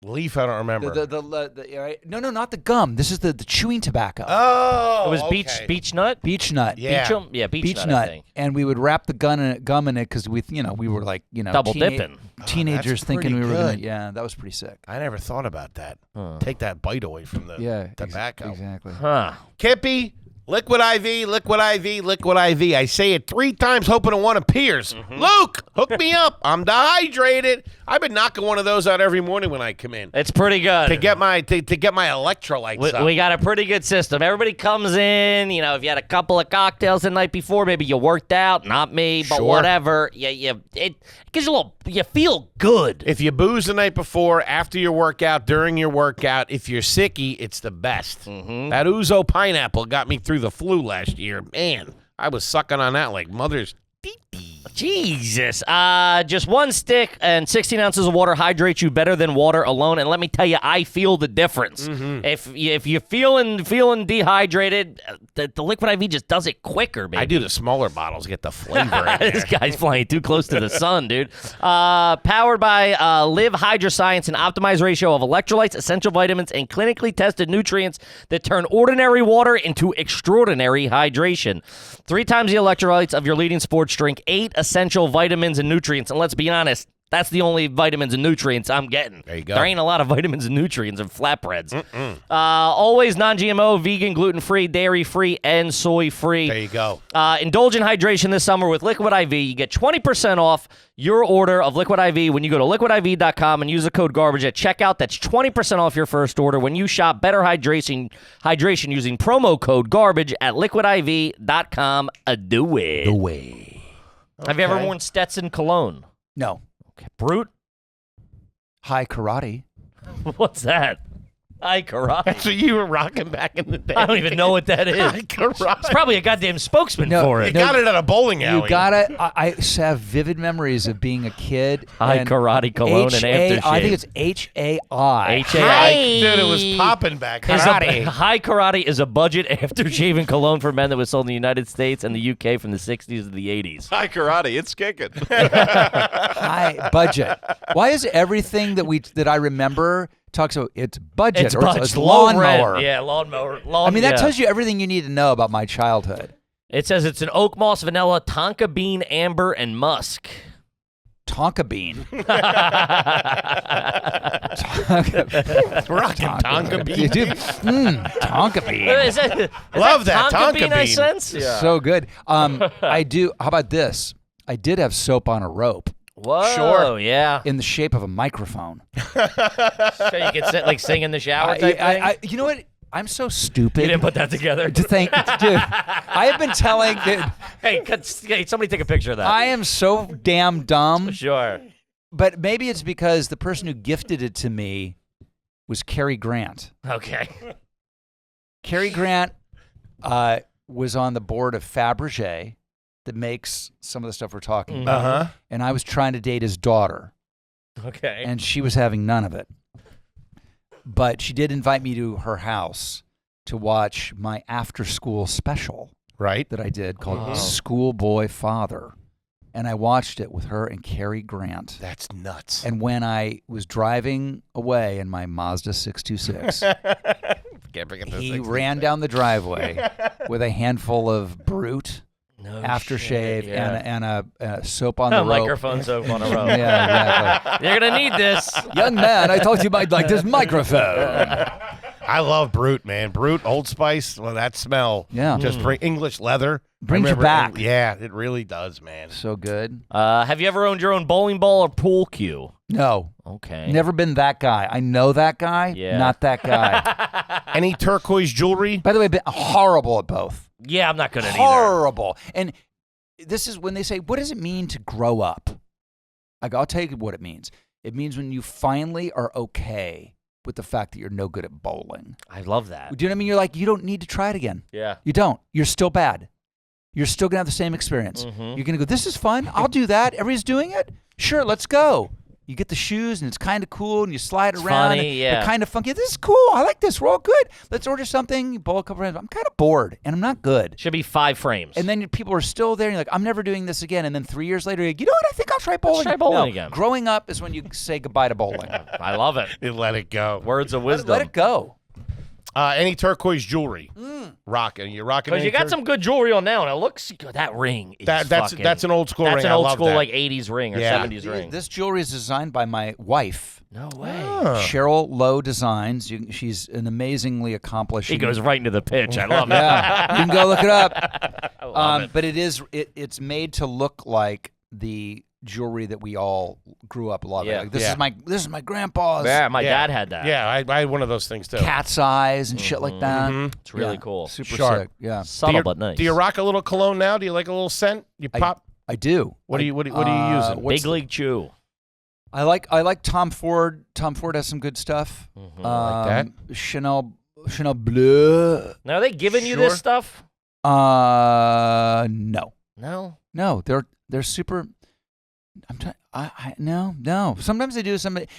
[SPEAKER 3] Leaf, I don't remember.
[SPEAKER 6] The right? No, not the gum. This is the chewing tobacco.
[SPEAKER 3] Oh.
[SPEAKER 1] It was
[SPEAKER 3] okay.
[SPEAKER 1] beach nut.
[SPEAKER 6] Beech nut.
[SPEAKER 3] Yeah.
[SPEAKER 1] Beecham? Yeah, beach,
[SPEAKER 6] Beech
[SPEAKER 1] nut. I
[SPEAKER 6] nut,
[SPEAKER 1] think.
[SPEAKER 6] and we would wrap the gum in it because we were like
[SPEAKER 1] Double dipping.
[SPEAKER 6] teenagers
[SPEAKER 3] that's
[SPEAKER 6] thinking we
[SPEAKER 3] pretty
[SPEAKER 6] were gonna.
[SPEAKER 3] good.
[SPEAKER 6] Yeah, that was pretty sick.
[SPEAKER 3] I never thought about that.
[SPEAKER 1] Huh.
[SPEAKER 3] Take that bite away from the
[SPEAKER 6] Yeah,
[SPEAKER 3] tobacco.
[SPEAKER 6] exactly.
[SPEAKER 1] Huh.
[SPEAKER 3] Kippy, Liquid IV, Liquid IV, Liquid IV. I say it 3 times hoping one appears. Luke, hook me up. I'm dehydrated. I've been knocking one of those out every morning when I come in
[SPEAKER 1] It's pretty good.
[SPEAKER 3] to get my electrolytes up.
[SPEAKER 1] We got a pretty good system. Everybody comes in, if you had a couple of cocktails the night before, maybe you worked out, not me, but
[SPEAKER 3] Sure.
[SPEAKER 1] whatever. It gives you you feel good.
[SPEAKER 3] If you booze the night before, after your workout, during your workout, if you're sicky, it's the best. That Ouzo pineapple got me through the flu last year. Man, I was sucking on that like mother's
[SPEAKER 1] Jesus. Just 1 stick and 16 ounces of water hydrates you better than water alone. And let me tell you, I feel the difference. If you're feeling dehydrated, the Liquid IV just does it quicker, baby.
[SPEAKER 3] I do the smaller bottles, get the flavor in
[SPEAKER 1] This
[SPEAKER 3] there.
[SPEAKER 1] guy's flying too close to the sun, dude. Powered by Live Hydroscience, an optimized ratio of electrolytes, essential vitamins, and clinically tested nutrients that turn ordinary water into extraordinary hydration. 3 times the electrolytes of your leading sports drink, 8 essential vitamins and nutrients. And let's be honest, that's the only vitamins and nutrients I'm getting.
[SPEAKER 3] There you go.
[SPEAKER 1] There ain't a lot of vitamins and nutrients in flatbreads. Always non-GMO, vegan, gluten-free, dairy-free, and soy-free.
[SPEAKER 3] There you go.
[SPEAKER 1] Indulge in hydration this summer with Liquid IV. You get 20% off your order of Liquid IV when you go to liquidiv.com and use the code GARBAGE at checkout. That's 20% off your first order when you shop Better Hydration using promo code GARBAGE at liquidiv.com. Do it.
[SPEAKER 6] The way.
[SPEAKER 1] Have you ever worn Stetson cologne?
[SPEAKER 6] No.
[SPEAKER 1] Okay. Brute?
[SPEAKER 6] High karate.
[SPEAKER 1] What's that? High karate.
[SPEAKER 3] That's what you were rocking back in the day.
[SPEAKER 1] I don't even know what that is. It's probably a goddamn spokesman for
[SPEAKER 3] You
[SPEAKER 1] it.
[SPEAKER 3] got it at a bowling alley.
[SPEAKER 6] You gotta. I have vivid memories of being a kid.
[SPEAKER 1] High
[SPEAKER 6] and
[SPEAKER 1] karate cologne and aftershave.
[SPEAKER 6] I think it's HAI.
[SPEAKER 1] HAI.
[SPEAKER 3] Dude, it was popping back.
[SPEAKER 1] High karate is a budget aftershave cologne for men that was sold in the United States and the UK from the 60s to the 80s.
[SPEAKER 5] Hi, karate. It's kicking.
[SPEAKER 6] High budget. Why is everything that I remember talks about it's budget
[SPEAKER 1] It's
[SPEAKER 6] or
[SPEAKER 1] budget.
[SPEAKER 6] it's
[SPEAKER 1] Low
[SPEAKER 6] lawnmower?
[SPEAKER 1] rent. Yeah, lawnmower.
[SPEAKER 6] I mean, that tells you everything you need to know about my childhood.
[SPEAKER 1] It says it's an oak moss, vanilla, tonka bean, amber, and musk.
[SPEAKER 6] Tonka bean.
[SPEAKER 3] Rocking Tonka bean.
[SPEAKER 6] Dude, Tonka bean.
[SPEAKER 1] Is
[SPEAKER 3] Love that Tonka
[SPEAKER 1] bean. I
[SPEAKER 3] bean.
[SPEAKER 1] sense?
[SPEAKER 6] So good. I do. How about this? I did have soap on a rope
[SPEAKER 1] Whoa.
[SPEAKER 3] Sure.
[SPEAKER 1] Yeah.
[SPEAKER 6] in the shape of a microphone.
[SPEAKER 1] So you can sing in the shower type thing?
[SPEAKER 6] You know what? I'm so stupid.
[SPEAKER 1] You didn't put that together.
[SPEAKER 6] to think, dude. I have been telling. Dude,
[SPEAKER 1] Hey, somebody take a picture of that.
[SPEAKER 6] I am so damn dumb.
[SPEAKER 1] Sure.
[SPEAKER 6] But maybe it's because the person who gifted it to me was Cary Grant.
[SPEAKER 1] Okay.
[SPEAKER 6] Cary Grant was on the board of Fabergé that makes some of the stuff we're talking about.
[SPEAKER 3] Uh-huh.
[SPEAKER 6] And I was trying to date his daughter,
[SPEAKER 1] Okay.
[SPEAKER 6] and she was having none of it. But she did invite me to her house to watch my after-school special
[SPEAKER 3] Right.
[SPEAKER 6] that I did called Schoolboy Father. And I watched it with her and Cary Grant.
[SPEAKER 3] That's nuts.
[SPEAKER 6] And when I was driving away in my Mazda 626,
[SPEAKER 3] Can't forget the
[SPEAKER 6] he
[SPEAKER 3] 60s.
[SPEAKER 6] ran down the driveway with a handful of Brute aftershave and a soap on the rope.
[SPEAKER 1] Microphone soap on a rope.
[SPEAKER 6] Yeah, exactly.
[SPEAKER 1] You're going to need this.
[SPEAKER 6] Young man, I thought you might like this microphone.
[SPEAKER 3] I love Brute, man. Brute, Old Spice. Well, that smell.
[SPEAKER 6] Yeah.
[SPEAKER 3] Just bring English leather.
[SPEAKER 6] Brings
[SPEAKER 3] I
[SPEAKER 6] you
[SPEAKER 3] remember-
[SPEAKER 6] back.
[SPEAKER 3] Yeah, it really does, man.
[SPEAKER 6] So good.
[SPEAKER 1] Have you ever owned your own bowling ball or pool cue?
[SPEAKER 6] No.
[SPEAKER 1] Okay.
[SPEAKER 6] Never been that guy. I know that guy,
[SPEAKER 1] Yeah.
[SPEAKER 6] not that guy.
[SPEAKER 3] Any turquoise jewelry?
[SPEAKER 6] By the way, I've been horrible at both.
[SPEAKER 1] Yeah, I'm not good at either.
[SPEAKER 6] Horrible. And this is when they say, what does it mean to grow up? I'll tell you what it means. It means when you finally are okay with the fact that you're no good at bowling.
[SPEAKER 1] I love that.
[SPEAKER 6] Do you know what I mean? You're like, you don't need to try it again.
[SPEAKER 1] Yeah.
[SPEAKER 6] You don't. You're still bad. You're still going to have the same experience.
[SPEAKER 1] Mm-hmm.
[SPEAKER 6] You're going to go, this is fun. I'll do that. Everybody's doing it. Sure, let's go. You get the shoes, and it's kind of cool, and you slide
[SPEAKER 1] It's
[SPEAKER 6] around.
[SPEAKER 1] funny,
[SPEAKER 6] and
[SPEAKER 1] yeah.
[SPEAKER 6] They're kind of funky. This is cool. I like this. We're all good. Let's order something. You bowl a couple rounds. I'm kind of bored, and I'm not good.
[SPEAKER 1] Should be 5 frames.
[SPEAKER 6] And then people are still there, and you're like, I'm never doing this again. And then 3 years later, you're like, you know what? I think I'll try bowling.
[SPEAKER 1] try bowling
[SPEAKER 6] No,
[SPEAKER 1] again.
[SPEAKER 6] Growing up is when you say goodbye to bowling.
[SPEAKER 1] I love it.
[SPEAKER 3] You let it go.
[SPEAKER 1] Words of wisdom.
[SPEAKER 6] Let it go.
[SPEAKER 3] Any turquoise jewelry? Rocking. You're rocking.
[SPEAKER 1] Because
[SPEAKER 3] any
[SPEAKER 1] you got
[SPEAKER 3] tur-
[SPEAKER 1] some good jewelry on now, and it looks good. That ring is
[SPEAKER 3] That's
[SPEAKER 1] fucking,
[SPEAKER 3] that's an old school
[SPEAKER 1] That's
[SPEAKER 3] ring.
[SPEAKER 1] an
[SPEAKER 3] I
[SPEAKER 1] old
[SPEAKER 3] love
[SPEAKER 1] school
[SPEAKER 3] that.
[SPEAKER 1] like 80s ring or
[SPEAKER 3] Yeah.
[SPEAKER 1] 70s ring.
[SPEAKER 6] This jewelry is designed by my wife.
[SPEAKER 1] No way.
[SPEAKER 6] Cheryl Lowe Designs. She's an amazingly accomplished.
[SPEAKER 1] He goes right into the pitch. I love it.
[SPEAKER 6] Yeah, you can go look it up.
[SPEAKER 1] I love it.
[SPEAKER 6] But it's made to look like the jewelry that we all grew up loving.
[SPEAKER 1] Yeah.
[SPEAKER 6] Like, this is my grandpa's.
[SPEAKER 1] Yeah, my dad had that.
[SPEAKER 3] Yeah, I had one of those things too.
[SPEAKER 6] Cat's eyes and shit like that.
[SPEAKER 1] It's really
[SPEAKER 6] Yeah,
[SPEAKER 1] cool.
[SPEAKER 6] Super
[SPEAKER 3] Sharp.
[SPEAKER 6] sick. Yeah,
[SPEAKER 1] Subtle but nice.
[SPEAKER 3] Do you rock a little cologne now? Do you like a little scent? You pop?
[SPEAKER 6] I do.
[SPEAKER 3] What are you using?
[SPEAKER 1] Big League Chew.
[SPEAKER 6] I like Tom Ford. Tom Ford has some good stuff.
[SPEAKER 3] Like
[SPEAKER 6] Chanel Bleu.
[SPEAKER 1] Now, are they giving you this stuff?
[SPEAKER 6] No.
[SPEAKER 1] No.
[SPEAKER 6] They're super. No. Sometimes they do.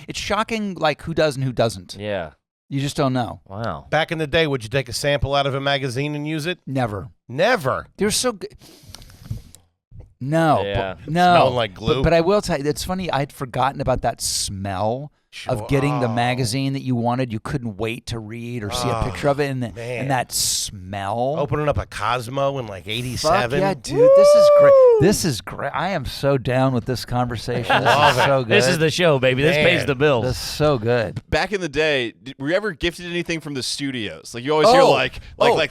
[SPEAKER 6] It's shocking, like who does and who doesn't.
[SPEAKER 1] Yeah.
[SPEAKER 6] You just don't know.
[SPEAKER 1] Wow.
[SPEAKER 3] Back in the day, would you take a sample out of a magazine and use it?
[SPEAKER 6] Never.
[SPEAKER 3] Never.
[SPEAKER 6] They're so good. No.
[SPEAKER 1] Yeah.
[SPEAKER 6] No.
[SPEAKER 3] Smelling like glue.
[SPEAKER 6] But I will tell you, it's funny. I'd forgotten about that smell of getting the magazine that you wanted. You couldn't wait to read or see a picture of it, and that smell.
[SPEAKER 3] Opening up a Cosmo in like '87.
[SPEAKER 6] Fuck yeah, dude. This is great. This is great. I am so down with this conversation. This is so good.
[SPEAKER 1] This is the show, baby. This pays the bills.
[SPEAKER 6] This is so good.
[SPEAKER 5] Back in the day, were you ever gifted anything from the studios? Like you always hear like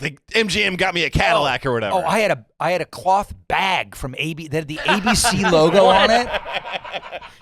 [SPEAKER 5] the MGM got me a Cadillac or whatever.
[SPEAKER 6] Oh, I had a cloth bag from AB that had the ABC logo on it.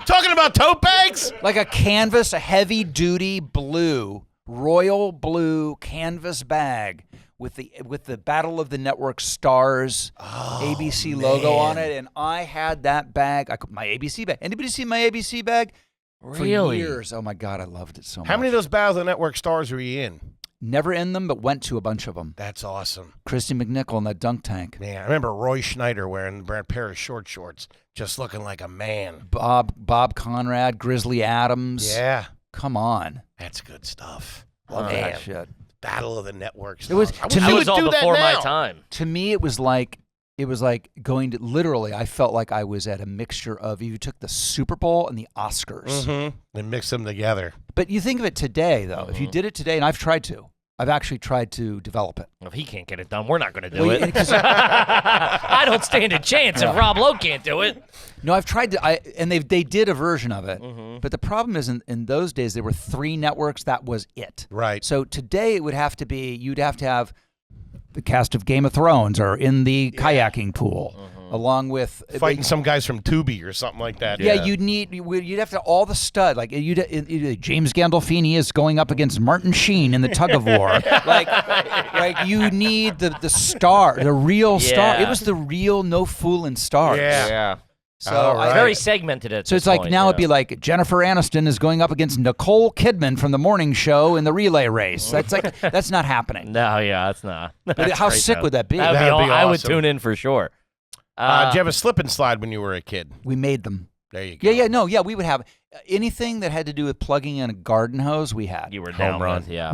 [SPEAKER 3] Talking about tote bags?
[SPEAKER 6] Like a canvas, a heavy duty blue, royal blue canvas bag with the Battle of the Network Stars ABC logo on it, and I had that bag. My ABC bag. Anybody see my ABC bag?
[SPEAKER 1] Really?
[SPEAKER 6] For years. Oh my God, I loved it so much.
[SPEAKER 3] How many of those Battle of the Network Stars were you in?
[SPEAKER 6] Never in them, but went to a bunch of them.
[SPEAKER 3] That's awesome.
[SPEAKER 6] Christy McNichol in that dunk tank.
[SPEAKER 3] Man, I remember Roy Schneider wearing a pair of short shorts, just looking like a man.
[SPEAKER 6] Bob Conrad, Grizzly Adams.
[SPEAKER 3] Yeah.
[SPEAKER 6] Come on.
[SPEAKER 3] That's good stuff.
[SPEAKER 6] Love
[SPEAKER 3] Man.
[SPEAKER 6] that shit.
[SPEAKER 3] Battle of the Networks.
[SPEAKER 6] It was-
[SPEAKER 3] I
[SPEAKER 6] to
[SPEAKER 3] wish
[SPEAKER 6] me-
[SPEAKER 3] you
[SPEAKER 1] It
[SPEAKER 3] would
[SPEAKER 1] was all
[SPEAKER 3] do that
[SPEAKER 1] before my
[SPEAKER 3] now.
[SPEAKER 1] time.
[SPEAKER 6] To me, it was like going to literally. I felt like I was at a mixture of you took the Super Bowl and the Oscars.
[SPEAKER 3] Mm-hmm. And mix them together.
[SPEAKER 6] But you think of it today, though. If you did it today, and I've actually tried to to develop it.
[SPEAKER 1] If he can't get it done, we're not going to do
[SPEAKER 6] Well,
[SPEAKER 1] it. I don't stand a chance if Rob Lowe can't do it.
[SPEAKER 6] No, I've tried to. And they did a version of it. But the problem is, in those days, there were 3 networks. That was it.
[SPEAKER 3] Right.
[SPEAKER 6] So today it would have to be. You'd have to have the cast of Game of Thrones or in the kayaking pool, along with
[SPEAKER 3] Fighting some guys from Tubi or something like that.
[SPEAKER 6] Yeah, you'd have to all the stud like James Gandolfini is going up against Martin Sheen in the tug of war. like you need the star, the real star. It was the real no fooling stars.
[SPEAKER 3] Yeah.
[SPEAKER 6] So
[SPEAKER 3] All right.
[SPEAKER 1] Very segmented at
[SPEAKER 6] So
[SPEAKER 1] this
[SPEAKER 6] it's like
[SPEAKER 1] point,
[SPEAKER 6] now
[SPEAKER 1] yeah.
[SPEAKER 6] it'd be like Jennifer Aniston is going up against Nicole Kidman from the morning show in the relay race. That's not happening.
[SPEAKER 1] No, yeah, that's not.
[SPEAKER 6] But
[SPEAKER 1] That's
[SPEAKER 6] how
[SPEAKER 1] great,
[SPEAKER 6] sick
[SPEAKER 1] though.
[SPEAKER 6] would that be?
[SPEAKER 1] That'd
[SPEAKER 3] That'd be
[SPEAKER 1] I would
[SPEAKER 3] awesome.
[SPEAKER 1] tune in for sure.
[SPEAKER 3] Did you have a slip and slide when you were a kid?
[SPEAKER 6] We made them.
[SPEAKER 3] There you go.
[SPEAKER 6] Yeah. We would have anything that had to do with plugging in a garden hose. We had.
[SPEAKER 1] You were
[SPEAKER 3] Home
[SPEAKER 1] down
[SPEAKER 3] run.
[SPEAKER 1] with, yeah.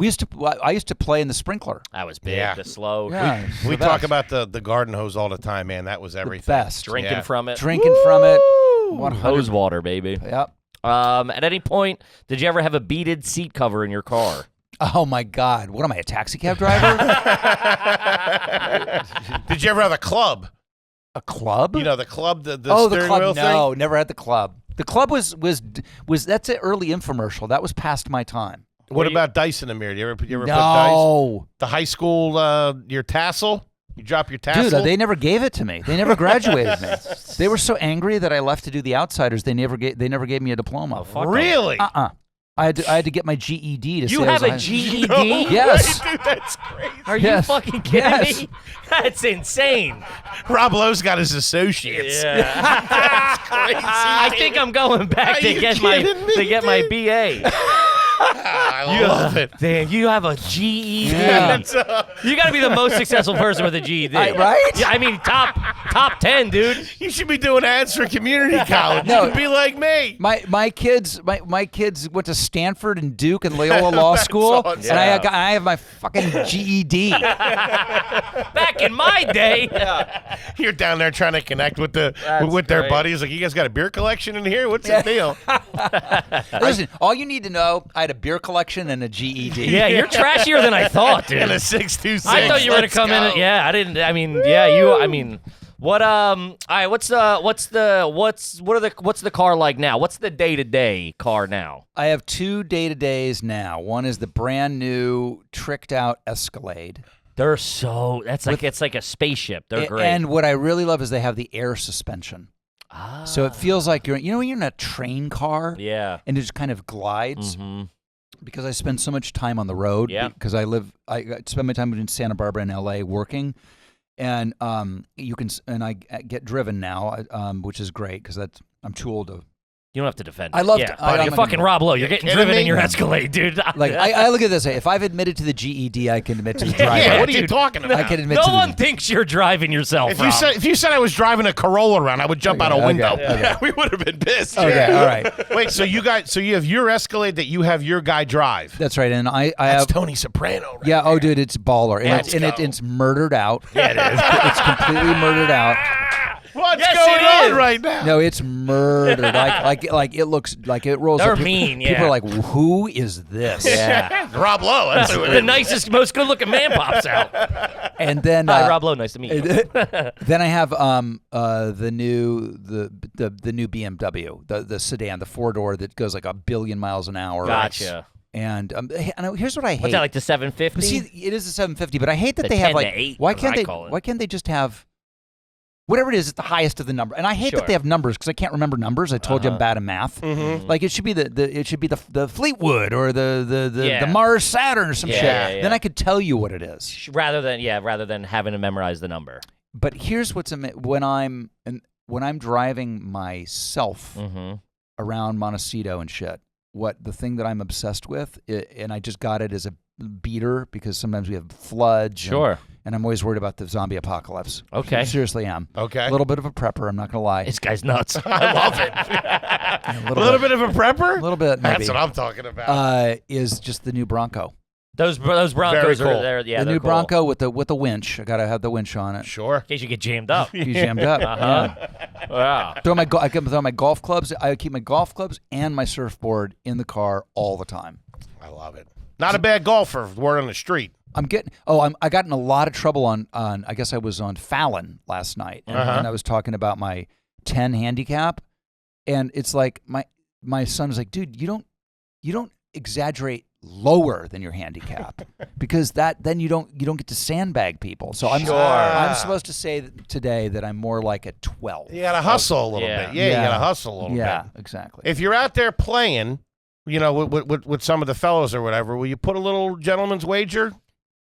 [SPEAKER 6] I used to play in the sprinkler.
[SPEAKER 1] I was big,
[SPEAKER 3] Yeah.
[SPEAKER 1] the slow,
[SPEAKER 6] Yeah, it's
[SPEAKER 3] We
[SPEAKER 6] the
[SPEAKER 3] talk
[SPEAKER 6] best.
[SPEAKER 3] about the garden hose all the time, man. That was everything.
[SPEAKER 6] best.
[SPEAKER 1] drinking
[SPEAKER 3] Yeah.
[SPEAKER 1] from it.
[SPEAKER 6] Drinking from it. 100.
[SPEAKER 1] Hose water, baby.
[SPEAKER 6] Yep.
[SPEAKER 1] At any point, did you ever have a beaded seat cover in your car?
[SPEAKER 6] Oh my God! What am I, a taxi cab driver?
[SPEAKER 3] Did you ever have a club?
[SPEAKER 6] A club?
[SPEAKER 3] You know, the club, the
[SPEAKER 6] the
[SPEAKER 3] steering
[SPEAKER 6] club.
[SPEAKER 3] wheel
[SPEAKER 6] No, never had the club. The club was that's an early infomercial. That was past my time.
[SPEAKER 3] thing? What about dice in the mirror? You ever put dice?
[SPEAKER 6] No,
[SPEAKER 3] The high school, your tassel? You drop your tassel?
[SPEAKER 6] dude, they never gave it to me. They never graduated me. They were so angry that I left to do the Outsiders. They never gave me a diploma.
[SPEAKER 1] Fuck 'em.
[SPEAKER 3] Really?
[SPEAKER 6] I had to get my GED to.
[SPEAKER 1] You
[SPEAKER 6] say I
[SPEAKER 1] have
[SPEAKER 6] was
[SPEAKER 1] a
[SPEAKER 6] high-
[SPEAKER 1] GED?
[SPEAKER 3] No
[SPEAKER 6] Yes.
[SPEAKER 3] way, dude, that's crazy.
[SPEAKER 1] Are
[SPEAKER 6] Yes.
[SPEAKER 1] you fucking kidding
[SPEAKER 6] Yes.
[SPEAKER 1] me? That's insane.
[SPEAKER 3] Rob Lowe's got his associates.
[SPEAKER 1] Yeah.
[SPEAKER 3] That's crazy.
[SPEAKER 1] I think I'm going back
[SPEAKER 3] Are
[SPEAKER 1] to
[SPEAKER 3] you
[SPEAKER 1] get my
[SPEAKER 3] kidding me,
[SPEAKER 1] my BA.
[SPEAKER 3] I love it.
[SPEAKER 1] Damn, you have a GED.
[SPEAKER 6] Yeah.
[SPEAKER 1] You got to be the most successful person with a GED.
[SPEAKER 6] Right?
[SPEAKER 1] Yeah, I mean, top 10, dude.
[SPEAKER 3] You should be doing ads for community college.
[SPEAKER 6] No.
[SPEAKER 3] You could be like me.
[SPEAKER 6] My kids went to Stanford and Duke and Loyola Law School,
[SPEAKER 3] awesome.
[SPEAKER 6] and I have my fucking GED.
[SPEAKER 1] Back in my day.
[SPEAKER 3] You're down there trying to connect with their
[SPEAKER 1] great.
[SPEAKER 3] buddies. Like, you guys got a beer collection in here? What's the deal?
[SPEAKER 6] Listen, all you need to know, I had a beer collection and a GED.
[SPEAKER 1] Yeah, you're trashier than I thought, dude.
[SPEAKER 3] And a 626.
[SPEAKER 1] I thought you were going to
[SPEAKER 3] Let's
[SPEAKER 1] come
[SPEAKER 3] go.
[SPEAKER 1] in. Yeah, I didn't. I mean, yeah, you. I mean, What all right, what's the car like now? What's the day-to-day car now?
[SPEAKER 6] I have 2 day-to-days now. One is the brand new tricked out Escalade.
[SPEAKER 1] They're so it's like a spaceship. They're great.
[SPEAKER 6] And what I really love is they have the air suspension.
[SPEAKER 1] Ah.
[SPEAKER 6] So it feels like when you're in a train car
[SPEAKER 1] Yeah.
[SPEAKER 6] and it just kind of glides.
[SPEAKER 1] Mm-hmm.
[SPEAKER 6] Because I spend so much time on the road.
[SPEAKER 1] Yeah.
[SPEAKER 6] Because I spend my time between Santa Barbara and LA working. And I get driven now, which is great because I'm too old to.
[SPEAKER 1] You don't have to defend.
[SPEAKER 6] I
[SPEAKER 1] it.
[SPEAKER 6] love.
[SPEAKER 1] Yeah, buddy, you're fucking Rob Lowe. You're getting driven in your Escalade, dude.
[SPEAKER 6] Like I look at this. If I've admitted to the GED, I can admit to the driving.
[SPEAKER 3] Yeah, what are you talking about?
[SPEAKER 6] I can admit
[SPEAKER 1] no
[SPEAKER 6] to
[SPEAKER 1] one thinks you're driving yourself.
[SPEAKER 3] If you said I was driving a Corolla around, I would jump out a window.
[SPEAKER 6] Okay.
[SPEAKER 5] We would have been pissed.
[SPEAKER 6] Okay, all right.
[SPEAKER 3] Wait, so you have your Escalade that you have your guy drive.
[SPEAKER 6] That's right. And I
[SPEAKER 3] That's
[SPEAKER 6] have.
[SPEAKER 3] Tony Soprano. Right
[SPEAKER 6] Yeah.
[SPEAKER 3] there.
[SPEAKER 6] Oh, dude, it's baller. And,
[SPEAKER 3] Let's go.
[SPEAKER 6] it's murdered out.
[SPEAKER 3] Yeah, it is.
[SPEAKER 6] It's completely murdered out.
[SPEAKER 3] What's
[SPEAKER 1] Yes,
[SPEAKER 3] going
[SPEAKER 1] it
[SPEAKER 3] on
[SPEAKER 1] is.
[SPEAKER 3] right now?
[SPEAKER 6] No, it's murdered. Like it looks like it rolls.
[SPEAKER 1] They're
[SPEAKER 6] up.
[SPEAKER 1] mean,
[SPEAKER 6] People
[SPEAKER 1] yeah.
[SPEAKER 6] are like, "Who is this?"
[SPEAKER 1] Yeah.
[SPEAKER 3] Rob Lowe. That's who it
[SPEAKER 1] the
[SPEAKER 3] is.
[SPEAKER 1] nicest, most good-looking man pops out.
[SPEAKER 6] And then
[SPEAKER 1] Hi, Rob Lowe. Nice to meet you.
[SPEAKER 6] then I have the new BMW, the sedan, the 4-door that goes like 1 billion miles an hour.
[SPEAKER 1] Gotcha.
[SPEAKER 6] And here's what I hate.
[SPEAKER 1] What's that, like the 750?
[SPEAKER 6] But see, it is a 750, but I hate that
[SPEAKER 1] The
[SPEAKER 6] they have
[SPEAKER 1] 10 to
[SPEAKER 6] like
[SPEAKER 1] 8,
[SPEAKER 6] why
[SPEAKER 1] as
[SPEAKER 6] can't
[SPEAKER 1] I
[SPEAKER 6] they
[SPEAKER 1] call it.
[SPEAKER 6] why can't they just have whatever it is, it's the highest of the number. And I hate
[SPEAKER 1] Sure.
[SPEAKER 6] that they have numbers because I can't remember numbers. I told you I'm bad at math. Like it should be the Fleetwood or the
[SPEAKER 1] Yeah.
[SPEAKER 6] Mars Saturn or some
[SPEAKER 1] Yeah,
[SPEAKER 6] shit.
[SPEAKER 1] yeah.
[SPEAKER 6] Then I could tell you what it is.
[SPEAKER 1] rather than having to memorize the number.
[SPEAKER 6] But here's what's when I'm driving myself
[SPEAKER 1] Mm-hmm.
[SPEAKER 6] around Montecito and shit. The thing that I'm obsessed with, and I just got it as a beater because sometimes we have floods.
[SPEAKER 1] Sure.
[SPEAKER 6] And I'm always worried about the zombie apocalypse.
[SPEAKER 1] Okay.
[SPEAKER 6] Seriously am.
[SPEAKER 3] Okay.
[SPEAKER 6] A little bit of a prepper, I'm not going to lie.
[SPEAKER 1] This guy's nuts. I love it.
[SPEAKER 6] A
[SPEAKER 3] A little bit of a prepper?
[SPEAKER 6] A little bit, maybe.
[SPEAKER 3] That's what I'm talking about.
[SPEAKER 6] Is just the new Bronco.
[SPEAKER 1] Those Broncos
[SPEAKER 3] Very cool.
[SPEAKER 1] are there. Yeah,
[SPEAKER 6] the
[SPEAKER 1] they're
[SPEAKER 6] new
[SPEAKER 1] cool.
[SPEAKER 6] Bronco with the winch. I got to have the winch on it.
[SPEAKER 3] Sure.
[SPEAKER 1] In case you get jammed up.
[SPEAKER 6] You jammed up.
[SPEAKER 1] Uh-huh. Wow.
[SPEAKER 6] I can throw my golf clubs. I keep my golf clubs and my surfboard in the car all the time.
[SPEAKER 3] I love it. Not a bad golfer. Word on the street.
[SPEAKER 6] I got in a lot of trouble on I guess I was on Fallon last night and I was talking about my 10 handicap, and it's like my son's like, dude, you don't exaggerate lower than your handicap because then you don't get to sandbag people. So I'm supposed to say today that I'm more like a 12.
[SPEAKER 3] You got to hustle a little
[SPEAKER 1] Yeah.
[SPEAKER 3] bit. Yeah, you got to hustle a little
[SPEAKER 6] Yeah,
[SPEAKER 3] bit.
[SPEAKER 6] exactly.
[SPEAKER 3] If you're out there playing, with some of the fellows or whatever, will you put a little gentleman's wager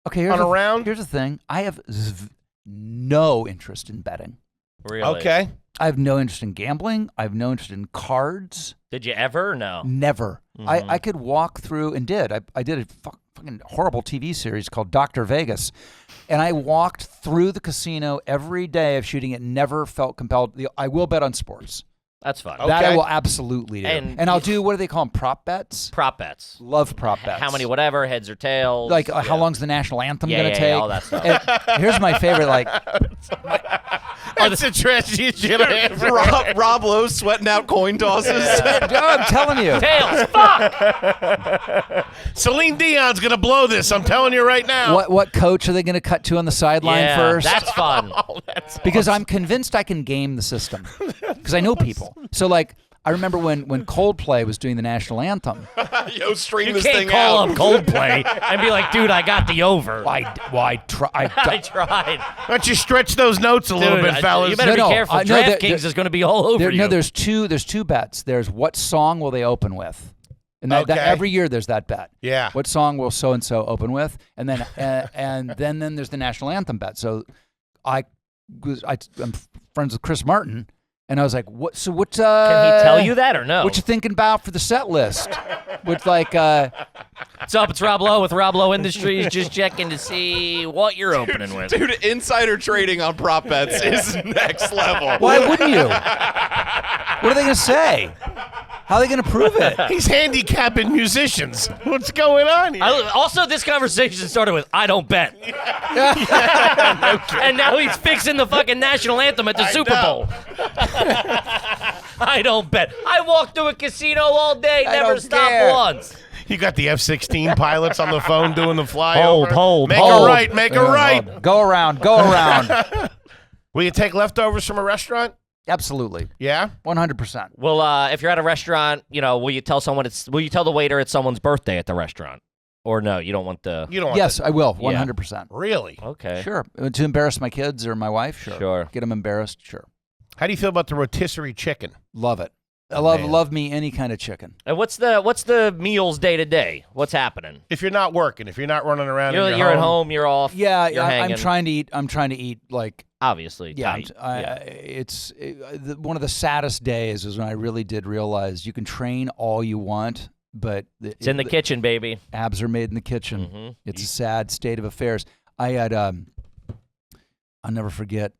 [SPEAKER 6] Okay,
[SPEAKER 3] on a round?
[SPEAKER 6] Here's the thing. I have no interest in betting.
[SPEAKER 1] Really?
[SPEAKER 3] Okay.
[SPEAKER 6] I have no interest in gambling. I have no interest in cards.
[SPEAKER 1] Did you ever? Or no.
[SPEAKER 6] Never. I could walk through and did. I did a fucking horrible TV series called Dr. Vegas. And I walked through the casino every day of shooting it, never felt compelled. I will bet on sports.
[SPEAKER 1] That's fun.
[SPEAKER 3] Okay.
[SPEAKER 6] That I will absolutely do.
[SPEAKER 1] And
[SPEAKER 6] I'll do, what do they call them, prop bets?
[SPEAKER 1] Prop bets.
[SPEAKER 6] Love prop bets.
[SPEAKER 1] How many whatever, heads or tails.
[SPEAKER 6] Like, how
[SPEAKER 1] Yeah.
[SPEAKER 6] long's the national anthem
[SPEAKER 1] Yeah,
[SPEAKER 6] going to
[SPEAKER 1] yeah,
[SPEAKER 6] take?
[SPEAKER 1] all that stuff.
[SPEAKER 6] And here's my favorite, like,
[SPEAKER 3] That's the trashiest shit I ever
[SPEAKER 5] Rob Lowe sweating out coin tosses.
[SPEAKER 6] I'm telling you.
[SPEAKER 1] Tails. Fuck.
[SPEAKER 3] Celine Dion's going to blow this. I'm telling you right now.
[SPEAKER 6] What coach are they going to cut to on the sideline
[SPEAKER 1] Yeah,
[SPEAKER 6] first?
[SPEAKER 1] that's fun.
[SPEAKER 6] Because I'm convinced I can game the system. Because I know people. So, like, I remember when Coldplay was doing the national anthem.
[SPEAKER 5] Yo, stream
[SPEAKER 1] You
[SPEAKER 5] this
[SPEAKER 1] can't
[SPEAKER 5] thing
[SPEAKER 1] call
[SPEAKER 5] out.
[SPEAKER 1] up Coldplay and be like, dude, I got the over.
[SPEAKER 6] I
[SPEAKER 1] I
[SPEAKER 6] tried.
[SPEAKER 1] tried.
[SPEAKER 3] Why don't you stretch those notes a little
[SPEAKER 1] Dude,
[SPEAKER 3] bit, fellas?
[SPEAKER 1] you better
[SPEAKER 6] No,
[SPEAKER 1] be careful.
[SPEAKER 6] I know that-
[SPEAKER 1] DraftKings is going to be all over you.
[SPEAKER 6] No, there's two bets. There's what song will they open with? And that
[SPEAKER 3] Okay.
[SPEAKER 6] every year there's that bet.
[SPEAKER 3] Yeah.
[SPEAKER 6] What song will so and so open with? And then and then there's the national anthem bet. So I'm friends with Chris Martin, and I was like, "What? So what?
[SPEAKER 1] Can he tell you that or no?
[SPEAKER 6] What you thinking about for the set list?" With like,
[SPEAKER 1] What's up? It's Rob Lowe with Rob Lowe Industries. Just checking to see what you're opening with.
[SPEAKER 5] Dude, insider trading on prop bets is next level.
[SPEAKER 6] why wouldn't you? What are they gonna say? How are they gonna prove it?
[SPEAKER 3] He's handicapping musicians. What's going on here?
[SPEAKER 1] Also, this conversation started with, I don't bet. And now he's fixing the fucking national anthem at the Super Bowl. I don't bet. I walk through a casino all day,
[SPEAKER 6] I
[SPEAKER 1] never
[SPEAKER 6] don't
[SPEAKER 1] stop
[SPEAKER 6] care.
[SPEAKER 1] once.
[SPEAKER 3] You got the F-16 pilots on the phone doing the flyover.
[SPEAKER 1] Hold.
[SPEAKER 3] Make
[SPEAKER 6] Hold.
[SPEAKER 3] a right. Make a right.
[SPEAKER 6] Go around.
[SPEAKER 3] Will you take leftovers from a restaurant?
[SPEAKER 6] Absolutely.
[SPEAKER 3] Yeah?
[SPEAKER 6] 100%.
[SPEAKER 1] Well, if you're at a restaurant, will you tell the waiter it's someone's birthday at the restaurant? Or no, you don't want the...
[SPEAKER 3] You don't want
[SPEAKER 6] Yes,
[SPEAKER 3] the-
[SPEAKER 6] I will. 100%.
[SPEAKER 3] Really?
[SPEAKER 1] Okay.
[SPEAKER 6] Sure. To embarrass my kids or my wife? Sure.
[SPEAKER 1] Sure.
[SPEAKER 6] Get them embarrassed? Sure.
[SPEAKER 3] How do you feel about the rotisserie chicken?
[SPEAKER 6] Love it. I
[SPEAKER 3] man.
[SPEAKER 6] love me any kind of chicken.
[SPEAKER 1] And what's the meals day to day? What's happening?
[SPEAKER 3] If you're not working, if you're not running around,
[SPEAKER 1] You're
[SPEAKER 3] in your
[SPEAKER 1] at home, you're off.
[SPEAKER 6] Yeah,
[SPEAKER 1] you're
[SPEAKER 6] I'm
[SPEAKER 1] hanging.
[SPEAKER 6] trying to eat like
[SPEAKER 1] Obviously,
[SPEAKER 6] yeah.
[SPEAKER 1] tight.
[SPEAKER 6] One of the saddest days is when I really did realize you can train all you want, but
[SPEAKER 1] It's in the kitchen, baby.
[SPEAKER 6] abs are made in the kitchen.
[SPEAKER 1] Mhm.
[SPEAKER 6] It's a sad state of affairs. I had I'll never forget.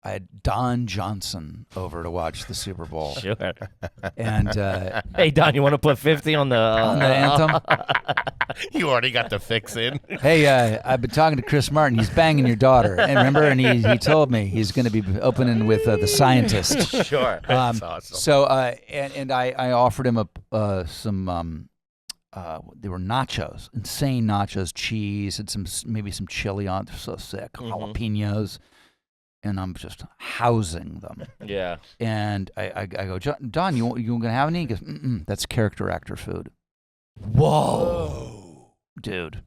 [SPEAKER 6] I had Don Johnson over to watch the Super Bowl,
[SPEAKER 1] Sure.
[SPEAKER 6] and
[SPEAKER 1] Hey, Don, you want to put 50 on the
[SPEAKER 6] anthem.
[SPEAKER 3] You already got the fix in.
[SPEAKER 6] Hey, I've been talking to Chris Martin. He's banging your daughter, and remember, and he told me he's going to be opening with The Scientist.
[SPEAKER 1] Sure.
[SPEAKER 3] That's awesome.
[SPEAKER 6] So, and I offered him some. They were nachos, insane nachos, cheese, and maybe some chili on. They're so sick, jalapenos, and I'm just housing them.
[SPEAKER 1] Yeah.
[SPEAKER 6] And I go, Don, you gonna have any? He goes, that's character actor food,
[SPEAKER 1] Whoa.
[SPEAKER 6] dude.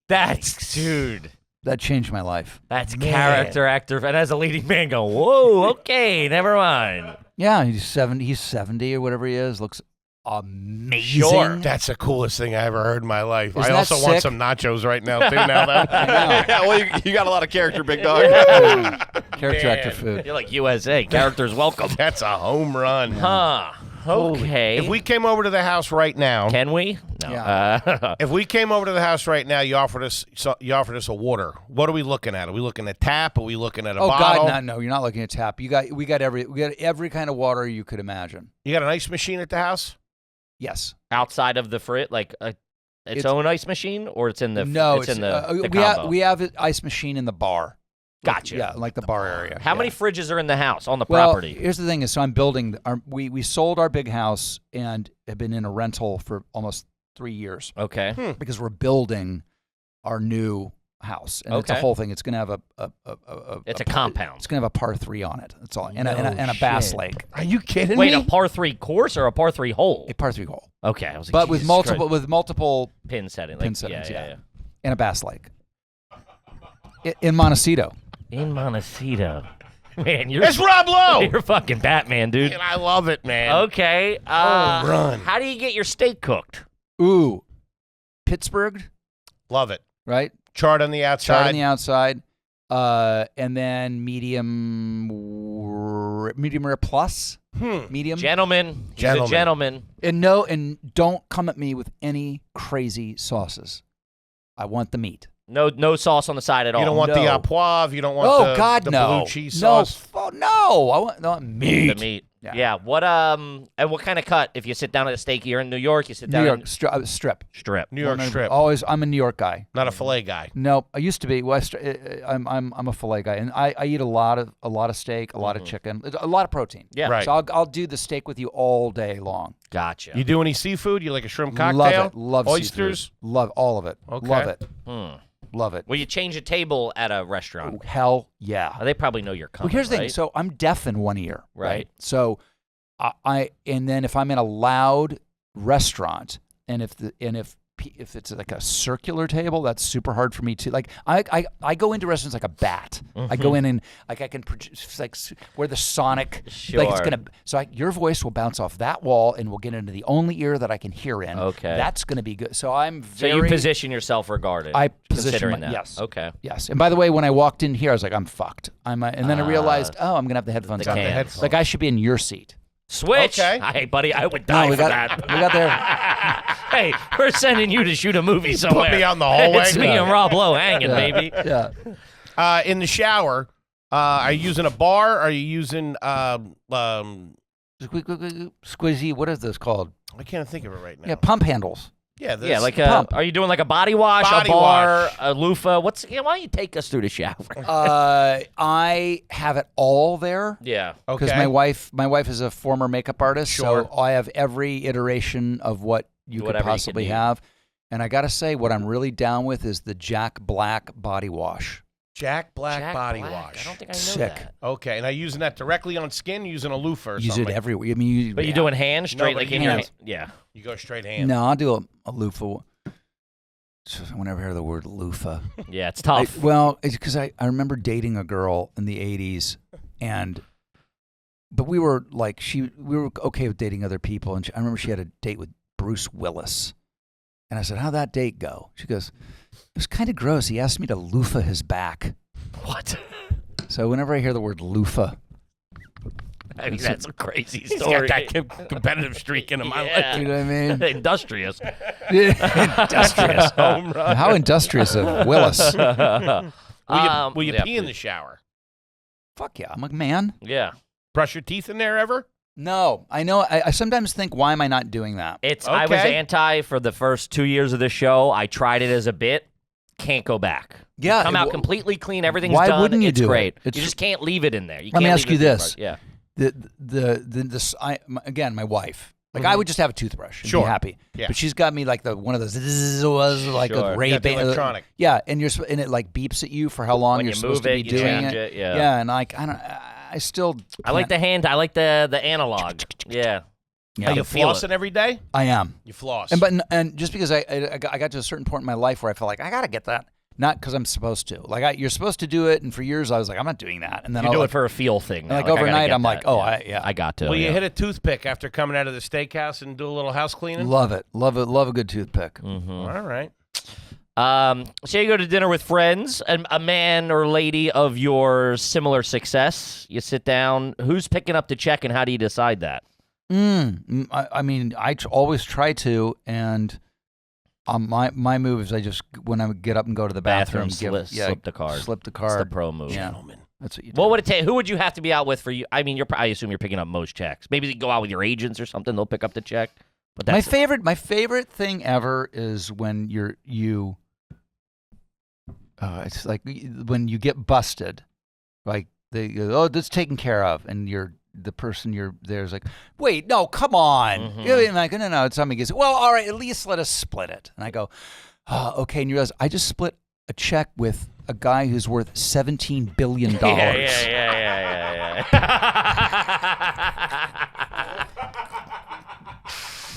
[SPEAKER 1] Dude.
[SPEAKER 6] That changed my life.
[SPEAKER 1] That's character actor. And as a leading man, go, whoa, okay, never mind.
[SPEAKER 6] Yeah, he's 70. He's 70 or whatever he is. Looks amazing.
[SPEAKER 1] Sure.
[SPEAKER 3] That's the coolest thing I ever heard in my life.
[SPEAKER 6] Isn't
[SPEAKER 3] I
[SPEAKER 6] that
[SPEAKER 3] also want
[SPEAKER 6] sick?
[SPEAKER 3] some nachos right now, too. Now, though.
[SPEAKER 5] Yeah, well, you got a lot of character, big dog.
[SPEAKER 6] Character actor food.
[SPEAKER 1] You're like USA. Characters welcome.
[SPEAKER 3] That's a home run.
[SPEAKER 1] Huh. Okay.
[SPEAKER 3] If we came over to the house right now,
[SPEAKER 1] Can we? No.
[SPEAKER 6] Yeah.
[SPEAKER 3] if we came over to the house right now, you offered us a water. What are we looking at? Are we looking at tap? Are we looking at a
[SPEAKER 6] Oh
[SPEAKER 3] bottle?
[SPEAKER 6] God, no, you're not looking at tap. We got every kind of water you could imagine.
[SPEAKER 3] You got an ice machine at the house?
[SPEAKER 6] Yes.
[SPEAKER 1] Outside of the fridge, like its own ice machine, or it's in the
[SPEAKER 6] No,
[SPEAKER 1] it's in the
[SPEAKER 6] we have
[SPEAKER 1] combo?
[SPEAKER 6] we have an ice machine in the bar.
[SPEAKER 1] Gotcha.
[SPEAKER 6] Yeah, like the bar area.
[SPEAKER 1] How
[SPEAKER 6] Yeah.
[SPEAKER 1] many fridges are in the house on the
[SPEAKER 6] Well,
[SPEAKER 1] property?
[SPEAKER 6] here's the thing: is so I'm building. We sold our big house and have been in a rental for almost 3 years
[SPEAKER 1] Okay.
[SPEAKER 6] because we're building our new house, and it's a
[SPEAKER 1] Okay.
[SPEAKER 6] whole thing. It's going to have
[SPEAKER 1] It's a
[SPEAKER 6] par-
[SPEAKER 1] compound.
[SPEAKER 6] It's going to have a par 3 on it. That's all, and a bass lake,
[SPEAKER 3] Are you kidding
[SPEAKER 1] Wait,
[SPEAKER 3] me?
[SPEAKER 1] a par 3 course or a par 3 hole?
[SPEAKER 6] a par 3 hole,
[SPEAKER 1] Okay. I was like,
[SPEAKER 6] but with
[SPEAKER 1] Jesus
[SPEAKER 6] multiple
[SPEAKER 1] Christ. Pin setting. Like,
[SPEAKER 6] pin settings,
[SPEAKER 1] yeah.
[SPEAKER 6] yeah. and a bass lake in Montecito.
[SPEAKER 1] In Montecito. Man, you're
[SPEAKER 3] It's Rob Lowe.
[SPEAKER 1] you're fucking Batman, dude.
[SPEAKER 3] And I love it, man.
[SPEAKER 1] Okay.
[SPEAKER 3] run.
[SPEAKER 1] How do you get your steak cooked?
[SPEAKER 6] Ooh, Pittsburgh,
[SPEAKER 3] Love it.
[SPEAKER 6] right?
[SPEAKER 3] Chart on the outside.
[SPEAKER 6] Chard on the outside, and then medium rare plus, medium.
[SPEAKER 1] Gentlemen. He's
[SPEAKER 3] Gentleman.
[SPEAKER 1] a gentleman.
[SPEAKER 6] and don't come at me with any crazy sauces. I want the meat.
[SPEAKER 1] No sauce on the side at all.
[SPEAKER 3] You don't want the
[SPEAKER 6] No.
[SPEAKER 3] poivre. You don't want the
[SPEAKER 6] no.
[SPEAKER 3] blue cheese sauce.
[SPEAKER 6] No, I want meat.
[SPEAKER 1] the meat.
[SPEAKER 6] Yeah.
[SPEAKER 1] Yeah. What and what kind of cut? If you sit down at a steak, you're in New York. You sit
[SPEAKER 6] New
[SPEAKER 1] down
[SPEAKER 6] York
[SPEAKER 1] in
[SPEAKER 6] strip.
[SPEAKER 1] strip.
[SPEAKER 3] New York strip.
[SPEAKER 6] Always, I'm a New York guy.
[SPEAKER 3] Not a filet guy.
[SPEAKER 6] No, I used to be. I'm a fillet guy, and I eat a lot of steak, a lot of chicken, a lot of protein.
[SPEAKER 1] Yeah.
[SPEAKER 3] Right.
[SPEAKER 6] So I'll do the steak with you all day long.
[SPEAKER 1] Gotcha.
[SPEAKER 3] You do any seafood? You like a shrimp cocktail?
[SPEAKER 6] Love it. Love
[SPEAKER 3] oysters.
[SPEAKER 6] seafood. Love all of it.
[SPEAKER 3] Okay.
[SPEAKER 6] Love it. Love it.
[SPEAKER 1] Will you change a table at a restaurant?
[SPEAKER 6] Hell yeah.
[SPEAKER 1] They probably know you're coming.
[SPEAKER 6] Well, here's the thing.
[SPEAKER 1] right?
[SPEAKER 6] So I'm deaf in one ear,
[SPEAKER 1] Right.
[SPEAKER 6] So and then if I'm in a loud restaurant, and if it's like a circular table, that's super hard for me to like. I go into restaurants like a bat. I go in and like I can produce like where the sonic like it's
[SPEAKER 1] Sure.
[SPEAKER 6] gonna. So your voice will bounce off that wall and will get into the only ear that I can hear in.
[SPEAKER 1] Okay.
[SPEAKER 6] That's gonna be good. So I'm
[SPEAKER 1] So
[SPEAKER 6] very.
[SPEAKER 1] you position yourself regarded.
[SPEAKER 6] I position
[SPEAKER 1] considering
[SPEAKER 6] my-
[SPEAKER 1] that.
[SPEAKER 6] yes.
[SPEAKER 1] Okay.
[SPEAKER 6] Yes, and by the way, when I walked in here, I was like, I'm fucked. And then I realized, I'm gonna have the headphones
[SPEAKER 1] the
[SPEAKER 6] on.
[SPEAKER 1] cans.
[SPEAKER 6] Like I should be in your seat.
[SPEAKER 1] Switch.
[SPEAKER 3] Okay.
[SPEAKER 1] Hey, buddy, I would die
[SPEAKER 6] we
[SPEAKER 1] for
[SPEAKER 6] got
[SPEAKER 1] that.
[SPEAKER 6] we got there.
[SPEAKER 1] Hey, we're sending you to shoot a movie somewhere.
[SPEAKER 3] me out in the hallway.
[SPEAKER 1] It's me and Rob Lowe hanging, baby.
[SPEAKER 6] Yeah.
[SPEAKER 3] In the shower, are you using a bar? Are you using
[SPEAKER 6] Squizzy, what is this called?
[SPEAKER 3] I can't think of it right now.
[SPEAKER 6] Yeah, pump handles.
[SPEAKER 3] Yeah,
[SPEAKER 1] Yeah, like
[SPEAKER 6] pump.
[SPEAKER 1] are you doing like a body wash,
[SPEAKER 3] Body
[SPEAKER 1] a bar,
[SPEAKER 3] wash.
[SPEAKER 1] a loofah? Why don't you take us through the shower?
[SPEAKER 6] I have it all there
[SPEAKER 1] Yeah.
[SPEAKER 6] because
[SPEAKER 3] Okay.
[SPEAKER 6] my wife is a former makeup artist,
[SPEAKER 3] Sure.
[SPEAKER 6] so I have every iteration of what you could
[SPEAKER 1] Whatever you could
[SPEAKER 6] possibly
[SPEAKER 1] need.
[SPEAKER 6] have. And I got to say, what I'm really down with is the Jack Black body wash.
[SPEAKER 3] Jack Black
[SPEAKER 1] Jack
[SPEAKER 3] body
[SPEAKER 1] Black.
[SPEAKER 3] wash.
[SPEAKER 1] I don't think I know
[SPEAKER 6] Sick.
[SPEAKER 1] that.
[SPEAKER 3] Okay, now using that directly on skin, using a loofah or
[SPEAKER 6] Use
[SPEAKER 3] something.
[SPEAKER 6] it everywhere. I mean,
[SPEAKER 1] But you doing hands straight,
[SPEAKER 3] No,
[SPEAKER 1] like
[SPEAKER 3] but
[SPEAKER 1] in your
[SPEAKER 6] hands.
[SPEAKER 1] hand? Yeah.
[SPEAKER 3] You go straight hand.
[SPEAKER 6] No, I'll do a loofah. Whenever I hear the word loofah.
[SPEAKER 1] Yeah, it's tough.
[SPEAKER 6] Well, it's because I remember dating a girl in the 80s, but we were like, we were okay with dating other people. And I remember she had a date with Bruce Willis. And I said, how'd that date go? She goes, it was kind of gross. He asked me to loofah his back.
[SPEAKER 1] What?
[SPEAKER 6] So whenever I hear the word loofah,
[SPEAKER 1] I mean, that's a crazy
[SPEAKER 3] He's
[SPEAKER 1] story.
[SPEAKER 3] got that competitive streak in him. I like
[SPEAKER 1] Yeah.
[SPEAKER 6] you know what I mean?
[SPEAKER 1] Industrious.
[SPEAKER 6] Industrious.
[SPEAKER 3] home run.
[SPEAKER 6] How industrious of Willis.
[SPEAKER 3] Will you
[SPEAKER 1] yeah.
[SPEAKER 3] pee in the shower?
[SPEAKER 6] Fuck yeah. I'm a man.
[SPEAKER 1] Yeah.
[SPEAKER 3] Brush your teeth in there ever?
[SPEAKER 6] No, I know. I sometimes think, why am I not doing that?
[SPEAKER 1] I was
[SPEAKER 3] Okay.
[SPEAKER 1] anti for the first 2 years of the show. I tried it as a bit. Can't go back.
[SPEAKER 6] Yeah,
[SPEAKER 1] Come
[SPEAKER 6] it
[SPEAKER 1] out
[SPEAKER 6] w-
[SPEAKER 1] completely clean. Everything's
[SPEAKER 6] Why
[SPEAKER 1] done.
[SPEAKER 6] wouldn't you
[SPEAKER 1] it's
[SPEAKER 6] do it?
[SPEAKER 1] great.
[SPEAKER 6] It's-
[SPEAKER 1] You just can't leave it in there.
[SPEAKER 6] Let me
[SPEAKER 1] can't
[SPEAKER 6] ask
[SPEAKER 1] leave
[SPEAKER 6] you
[SPEAKER 1] the
[SPEAKER 6] this.
[SPEAKER 1] toothbrush. Yeah.
[SPEAKER 6] Again, my wife. Like, I would just have a toothbrush and
[SPEAKER 3] Sure.
[SPEAKER 6] be happy.
[SPEAKER 3] Yeah.
[SPEAKER 6] But she's got me like one of those like
[SPEAKER 1] Sure.
[SPEAKER 6] a Ray
[SPEAKER 3] Yeah, the
[SPEAKER 6] Ban.
[SPEAKER 3] electronic.
[SPEAKER 6] Yeah, and it like beeps at you for how long
[SPEAKER 1] When
[SPEAKER 6] you're
[SPEAKER 1] you
[SPEAKER 6] supposed
[SPEAKER 1] move
[SPEAKER 6] to be
[SPEAKER 1] it, you
[SPEAKER 6] doing
[SPEAKER 1] change
[SPEAKER 6] it.
[SPEAKER 1] it, yeah.
[SPEAKER 6] Yeah, and like I still.
[SPEAKER 1] I like the hand. I like the analog. Yeah.
[SPEAKER 6] Yeah.
[SPEAKER 3] Are you
[SPEAKER 1] you feel
[SPEAKER 3] flossing every day?
[SPEAKER 6] I am.
[SPEAKER 3] You floss.
[SPEAKER 6] And just because I got to a certain point in my life where I felt like I got to get that. Not because I'm supposed to. Like you're supposed to do it, and for years I was like, I'm not doing that. And then
[SPEAKER 1] You
[SPEAKER 6] I'll
[SPEAKER 1] do
[SPEAKER 6] like,
[SPEAKER 1] it for a feel thing. now.
[SPEAKER 6] like
[SPEAKER 1] I gotta
[SPEAKER 6] overnight,
[SPEAKER 1] get
[SPEAKER 6] I'm like,
[SPEAKER 1] that.
[SPEAKER 6] oh,
[SPEAKER 1] yeah.
[SPEAKER 6] I
[SPEAKER 1] I got to.
[SPEAKER 3] Will you
[SPEAKER 1] yeah.
[SPEAKER 3] hit a toothpick after coming out of the steakhouse and do a little house cleaning?
[SPEAKER 6] love it, love a good toothpick.
[SPEAKER 1] Mm-hmm.
[SPEAKER 3] All right.
[SPEAKER 1] Say you go to dinner with friends, and a man or lady of your similar success. You sit down. Who's picking up the check, and how do you decide that?
[SPEAKER 6] I mean, always try to, and my move is when I get up and go to the bathroom,
[SPEAKER 1] slip the card.
[SPEAKER 6] slip the
[SPEAKER 1] It's
[SPEAKER 6] card.
[SPEAKER 1] the pro move.
[SPEAKER 6] Yeah, that's what you do.
[SPEAKER 1] What would it take? Who would you have to be out with for you? I mean, I assume you're picking up most checks. Maybe you go out with your agents or something. They'll pick up the check. But
[SPEAKER 6] my
[SPEAKER 1] that's
[SPEAKER 6] favorite thing ever is when it's like when you get busted, like they go, oh, that's taken care of, and the person you're there is like, wait, no, come on.
[SPEAKER 1] Mhm.
[SPEAKER 6] You know, and I go, no, somebody goes, well, all right, at least let us split it. And I go, oh, okay. And you realize I just split a check with a guy who's worth $17 billion.
[SPEAKER 1] Yeah.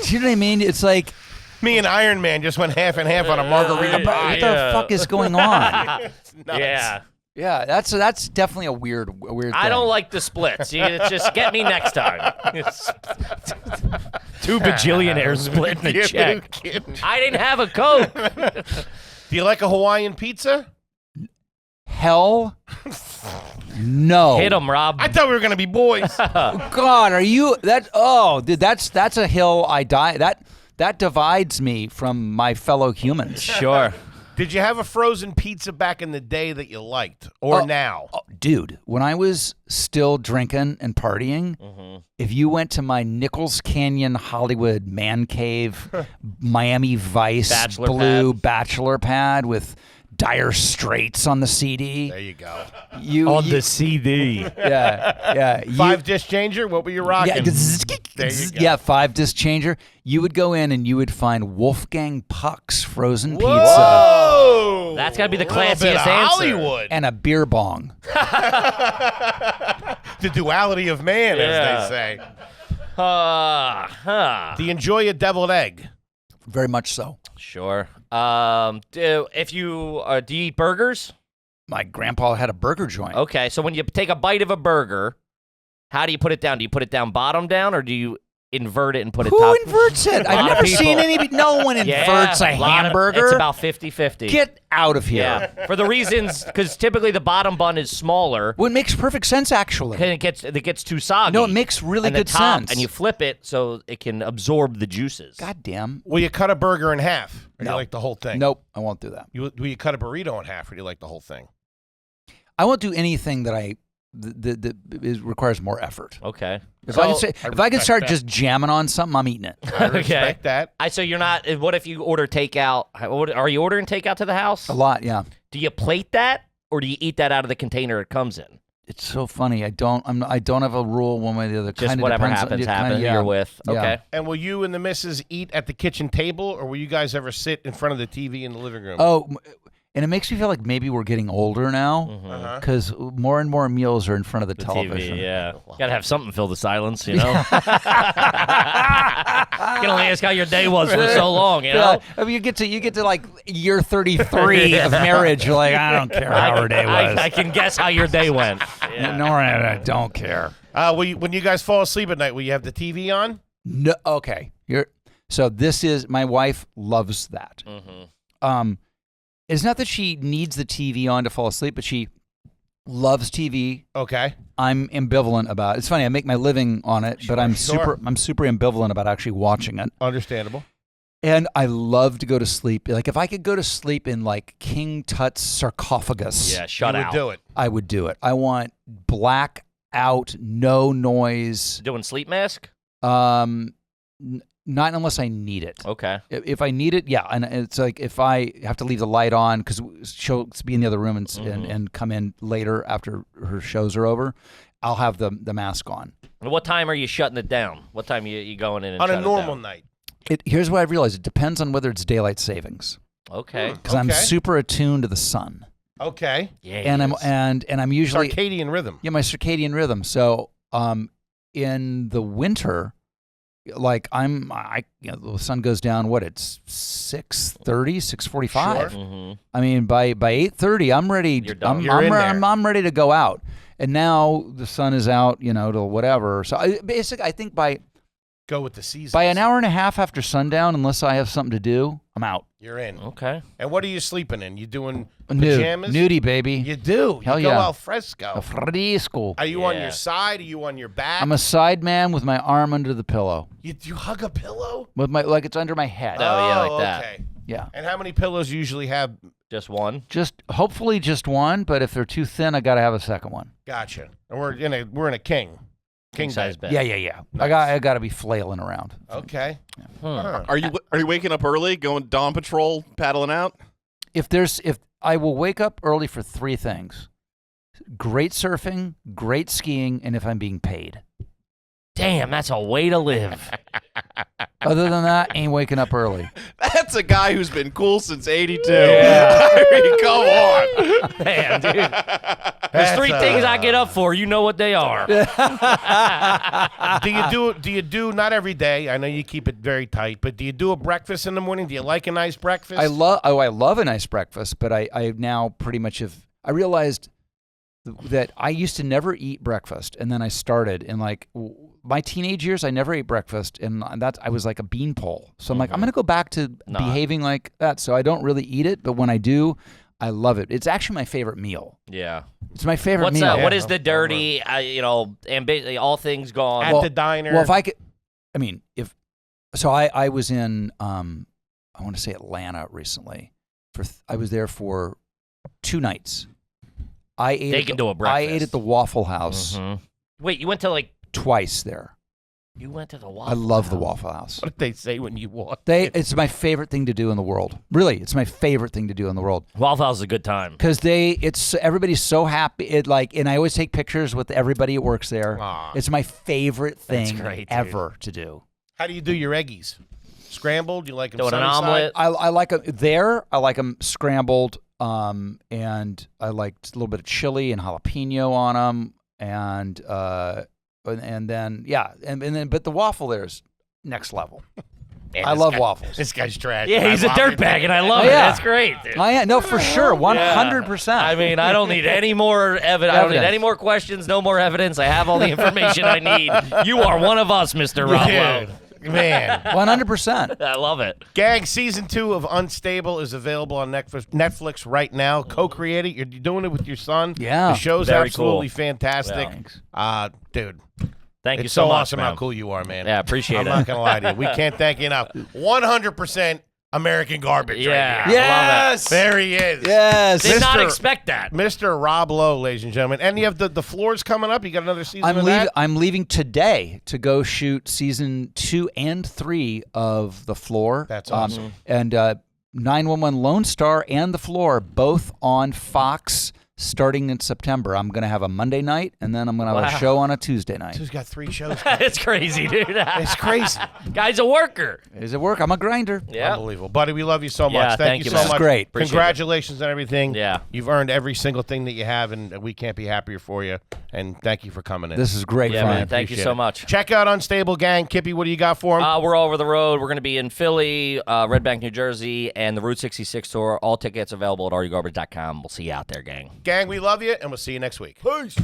[SPEAKER 6] Do you know what I mean? It's like,
[SPEAKER 3] Me and Iron Man just went half and half on a margarita
[SPEAKER 6] what
[SPEAKER 3] pie.
[SPEAKER 6] the fuck is going on?
[SPEAKER 3] It's nuts.
[SPEAKER 1] Yeah.
[SPEAKER 6] Yeah, that's definitely a weird thing.
[SPEAKER 1] I don't like the splits. It's just get me next time. Two bajillionaires splitting a
[SPEAKER 3] You
[SPEAKER 1] check.
[SPEAKER 3] kidding?
[SPEAKER 1] I didn't have a Coke.
[SPEAKER 3] Do you like a Hawaiian pizza?
[SPEAKER 6] Hell no.
[SPEAKER 1] Hit him, Rob.
[SPEAKER 3] I thought we were going to be boys.
[SPEAKER 6] God, are you that? Oh, dude, that's a hill I die. That divides me from my fellow humans.
[SPEAKER 1] Sure.
[SPEAKER 3] Did you have a frozen pizza back in the day that you liked, or now?
[SPEAKER 6] Oh, dude, when I was still drinking and partying, if you went to my Nichols Canyon Hollywood man cave, Miami Vice
[SPEAKER 1] Bachelor
[SPEAKER 6] blue
[SPEAKER 1] pad.
[SPEAKER 6] bachelor pad with Dire Straits on the CD,
[SPEAKER 3] There you go.
[SPEAKER 6] you
[SPEAKER 1] CD.
[SPEAKER 6] yeah. you-
[SPEAKER 3] 5-disc changer. What were you rocking? There you go.
[SPEAKER 6] Yeah, 5-disc changer. You would go in and you would find Wolfgang Puck's frozen pizza
[SPEAKER 3] Whoa!
[SPEAKER 1] That's gotta be the
[SPEAKER 3] Little bit
[SPEAKER 1] classiest
[SPEAKER 3] of
[SPEAKER 1] answer.
[SPEAKER 3] Hollywood.
[SPEAKER 6] and a beer bong.
[SPEAKER 3] The duality of man, as they say. Do you enjoy a deviled egg?
[SPEAKER 6] Very much so.
[SPEAKER 1] Sure. Do you eat burgers?
[SPEAKER 6] My grandpa had a burger joint.
[SPEAKER 1] Okay, so when you take a bite of a burger, how do you put it down? Do you put it down bottom down, or do you invert it and put it
[SPEAKER 6] Who
[SPEAKER 1] top?
[SPEAKER 6] inverts it?
[SPEAKER 1] lot
[SPEAKER 6] I've
[SPEAKER 1] of
[SPEAKER 6] never
[SPEAKER 1] people.
[SPEAKER 6] seen anybody. No one inverts a hamburger.
[SPEAKER 1] It's about 50-50.
[SPEAKER 6] Get out of here.
[SPEAKER 1] Yeah, for the reasons, because typically the bottom bun is smaller,
[SPEAKER 6] Well, it makes perfect sense, actually.
[SPEAKER 1] and it gets too soggy.
[SPEAKER 6] No, it makes really
[SPEAKER 1] and the
[SPEAKER 6] good
[SPEAKER 1] top,
[SPEAKER 6] sense.
[SPEAKER 1] And you flip it so it can absorb the juices.
[SPEAKER 6] God damn.
[SPEAKER 3] Will you cut a burger in half, or do
[SPEAKER 6] No.
[SPEAKER 3] you like the whole thing?
[SPEAKER 6] Nope, I won't do that.
[SPEAKER 3] Will you cut a burrito in half, or do you like the whole thing?
[SPEAKER 6] I won't do anything that requires more effort.
[SPEAKER 1] Okay.
[SPEAKER 6] If I
[SPEAKER 3] So,
[SPEAKER 6] can
[SPEAKER 3] I
[SPEAKER 6] start
[SPEAKER 3] respect
[SPEAKER 6] just jamming on something, I'm eating it.
[SPEAKER 3] I respect that.
[SPEAKER 1] So you're not. What if you order takeout? Are you ordering takeout to the house?
[SPEAKER 6] A lot, yeah.
[SPEAKER 1] Do you plate that, or do you eat that out of the container it comes in?
[SPEAKER 6] It's so funny. I don't have a rule one way or the other.
[SPEAKER 1] Just
[SPEAKER 6] Kinda
[SPEAKER 1] whatever
[SPEAKER 6] depends on-
[SPEAKER 1] happens,
[SPEAKER 6] it kinda-
[SPEAKER 1] happens.
[SPEAKER 6] yeah.
[SPEAKER 1] You're with.
[SPEAKER 6] Yeah.
[SPEAKER 1] Okay.
[SPEAKER 3] And will you and the missus eat at the kitchen table, or will you guys ever sit in front of the TV in the living room?
[SPEAKER 6] Oh, And it makes me feel like maybe we're getting older now because more and more meals are in front of the television.
[SPEAKER 1] TV, yeah. Got to have something to fill the silence, you know? You can only ask how your day was for so long, you know?
[SPEAKER 6] I mean, you get to like year 33 of marriage. You're like, I don't care how our day was.
[SPEAKER 1] I can guess how your day went. Yeah.
[SPEAKER 6] No, I don't care.
[SPEAKER 3] When you guys fall asleep at night, will you have the TV on?
[SPEAKER 6] No, okay. So this is, my wife loves that. It's not that she needs the TV on to fall asleep, but she loves TV.
[SPEAKER 3] Okay.
[SPEAKER 6] I'm ambivalent about it. It's funny, I make my living on it, but I'm super ambivalent about actually watching it.
[SPEAKER 3] Understandable.
[SPEAKER 6] And I love to go to sleep. Like if I could go to sleep in like King Tut's sarcophagus,
[SPEAKER 1] Yeah, shut
[SPEAKER 3] you
[SPEAKER 1] out.
[SPEAKER 3] would do it.
[SPEAKER 6] I would do it. I want black out, no noise.
[SPEAKER 1] Doing sleep mask?
[SPEAKER 6] Not unless I need it.
[SPEAKER 1] Okay.
[SPEAKER 6] If I need it, yeah. And it's like if I have to leave the light on because she'll be in the other room and come in later after her shows are over, I'll have the mask on.
[SPEAKER 1] And what time are you shutting it down? What time you going in and
[SPEAKER 3] On a
[SPEAKER 1] shutting it
[SPEAKER 3] normal
[SPEAKER 1] down?
[SPEAKER 3] night.
[SPEAKER 6] Here's what I've realized. It depends on whether it's daylight savings.
[SPEAKER 1] Okay.
[SPEAKER 6] Because I'm super attuned to the sun.
[SPEAKER 3] Okay.
[SPEAKER 1] Yeah.
[SPEAKER 6] And I'm usually
[SPEAKER 3] Circadian rhythm.
[SPEAKER 6] my circadian rhythm. So in the winter, like the sun goes down. What it's 6:30, 6:45.
[SPEAKER 3] Sure.
[SPEAKER 6] I mean, by 8:30, I'm ready.
[SPEAKER 1] You're done.
[SPEAKER 6] I'm ready to go out. And now the sun is out, till whatever. So I think
[SPEAKER 3] Go with the seasons.
[SPEAKER 6] by an hour and a half after sundown, unless I have something to do, I'm out.
[SPEAKER 3] You're in.
[SPEAKER 1] Okay.
[SPEAKER 3] And what are you sleeping in? You doing pajamas?
[SPEAKER 6] Nudie, baby.
[SPEAKER 3] You do.
[SPEAKER 6] Hell
[SPEAKER 3] you go
[SPEAKER 6] yeah.
[SPEAKER 3] al fresco.
[SPEAKER 6] Fresco.
[SPEAKER 3] Are you on
[SPEAKER 1] Yeah.
[SPEAKER 3] your side? Are you on your back?
[SPEAKER 6] I'm a side man with my arm under the pillow,
[SPEAKER 3] you hug a pillow?
[SPEAKER 6] with like it's under my head.
[SPEAKER 1] Oh, yeah, like that.
[SPEAKER 3] Okay.
[SPEAKER 6] Yeah.
[SPEAKER 3] And how many pillows you usually have?
[SPEAKER 1] Just one?
[SPEAKER 6] Hopefully just one, but if they're too thin, I got to have a second one.
[SPEAKER 3] Gotcha. And we're in a king
[SPEAKER 1] Size
[SPEAKER 3] bed.
[SPEAKER 1] bed.
[SPEAKER 6] Yeah. I got to be flailing around.
[SPEAKER 3] Okay.
[SPEAKER 5] Are you waking up early, going dawn patrol, paddling out?
[SPEAKER 6] If I will wake up early for three things: great surfing, great skiing, and if I'm being paid.
[SPEAKER 1] Damn, that's a way to live.
[SPEAKER 6] Other than that, ain't waking up early.
[SPEAKER 5] That's a guy who's been cool since '82.
[SPEAKER 1] Yeah.
[SPEAKER 5] I mean, come on.
[SPEAKER 1] Damn, dude. There's three things I get up for. You know what they are.
[SPEAKER 3] Do you do not every day? I know you keep it very tight, but do you do a breakfast in the morning? Do you like a nice breakfast?
[SPEAKER 6] I love a nice breakfast, but I now pretty much I realized that I used to never eat breakfast, and then I started in like my teenage years. I never ate breakfast, and I was like a beanpole. So I'm like, I'm gonna go back to behaving like that. So I don't really eat it, but when I do, I love it. It's actually my favorite meal.
[SPEAKER 1] Yeah.
[SPEAKER 6] It's my favorite
[SPEAKER 1] What's
[SPEAKER 6] meal.
[SPEAKER 1] What is the dirty, and basically all things gone?
[SPEAKER 3] At the diner.
[SPEAKER 6] Well, if I could, I mean, I was in, I want to say Atlanta recently. I was there for 2 nights. I ate.
[SPEAKER 1] They can do a
[SPEAKER 6] I
[SPEAKER 1] breakfast.
[SPEAKER 6] ate at the Waffle House
[SPEAKER 1] Wait, you went to
[SPEAKER 6] twice there.
[SPEAKER 1] You went to the Waffle
[SPEAKER 6] I love the
[SPEAKER 1] House.
[SPEAKER 6] Waffle House.
[SPEAKER 3] what did they say when you walked?
[SPEAKER 6] It's my favorite thing to do in the world. Really, it's my favorite thing to do in the world.
[SPEAKER 1] Waffle House is a good time.
[SPEAKER 6] Because everybody's so happy. And I always take pictures with everybody who works there.
[SPEAKER 3] Aw.
[SPEAKER 6] It's my favorite thing
[SPEAKER 1] great, dude.
[SPEAKER 6] ever to do.
[SPEAKER 3] How do you do your eggies? Scrambled? You like them
[SPEAKER 1] Doing an
[SPEAKER 3] sunny side?
[SPEAKER 1] omelet?
[SPEAKER 6] I like them there. I like them scrambled, and I like a little bit of chili and jalapeno on them, and then but the waffle there is next level. I love waffles.
[SPEAKER 3] This guy's trash.
[SPEAKER 1] Yeah, he's a
[SPEAKER 3] I love it.
[SPEAKER 1] dirtbag, and I love
[SPEAKER 6] Oh,
[SPEAKER 1] it.
[SPEAKER 6] yeah.
[SPEAKER 1] That's great, dude.
[SPEAKER 6] No, for sure, 100%.
[SPEAKER 1] I mean, I don't need any more evidence. I don't need any more questions, no more evidence. I have all the information I need. You are one of us, Mr. Rob Lowe.
[SPEAKER 3] Man.
[SPEAKER 6] 100%.
[SPEAKER 1] I love it.
[SPEAKER 3] Gang, season 2 of Unstable is available on Netflix right now. Co-created. You're doing it with your son.
[SPEAKER 6] Yeah.
[SPEAKER 3] The show's
[SPEAKER 1] Very
[SPEAKER 3] absolutely
[SPEAKER 1] cool.
[SPEAKER 3] fantastic.
[SPEAKER 6] Yeah.
[SPEAKER 3] Dude.
[SPEAKER 1] Thank you
[SPEAKER 3] It's
[SPEAKER 1] so
[SPEAKER 3] so
[SPEAKER 1] much,
[SPEAKER 3] awesome
[SPEAKER 1] man.
[SPEAKER 3] how cool you are, man.
[SPEAKER 1] Yeah, appreciate
[SPEAKER 3] I'm
[SPEAKER 1] it.
[SPEAKER 3] not going to lie to you. We can't thank you enough. 100% American garbage
[SPEAKER 1] Yeah.
[SPEAKER 3] right here.
[SPEAKER 6] Yes.
[SPEAKER 3] There he is.
[SPEAKER 6] Yes.
[SPEAKER 1] Did not
[SPEAKER 3] Mr.
[SPEAKER 1] expect that.
[SPEAKER 3] Mr. Rob Lowe, ladies and gentlemen. And you have the floors coming up. You got another season of that?
[SPEAKER 6] I'm leaving today to go shoot season 2 and 3 of The Floor.
[SPEAKER 3] That's awesome.
[SPEAKER 6] And 911 Lone Star and The Floor, both on Fox starting in September. I'm going to have a Monday night, and then I'm going to have a show on a Tuesday night.
[SPEAKER 3] Who's got 3 shows?
[SPEAKER 1] It's crazy, dude.
[SPEAKER 3] It's crazy.
[SPEAKER 1] Guy's a worker.
[SPEAKER 6] Is it work? I'm a grinder.
[SPEAKER 1] Yeah.
[SPEAKER 3] Unbelievable. Buddy, we love you so much.
[SPEAKER 1] Yeah,
[SPEAKER 3] thank you so
[SPEAKER 6] man.
[SPEAKER 3] much.
[SPEAKER 6] It's great.
[SPEAKER 1] Appreciate
[SPEAKER 3] Congratulations on everything.
[SPEAKER 1] Yeah.
[SPEAKER 3] You've earned every single thing that you have, and we can't be happier for you. And thank you for coming in.
[SPEAKER 6] This is great
[SPEAKER 1] Yeah,
[SPEAKER 6] fun.
[SPEAKER 1] man. Thank you
[SPEAKER 3] Appreciate
[SPEAKER 1] so
[SPEAKER 3] it.
[SPEAKER 1] much.
[SPEAKER 3] Check out Unstable Gang. Kippy, what do you got for them?
[SPEAKER 1] We're all over the road. We're going to be in Philly, Red Bank, New Jersey, and the Route 66 tour. All tickets available at areyogarbage.com. We'll see you out there, gang.
[SPEAKER 3] Gang, we love you, and we'll see you next week. Peace.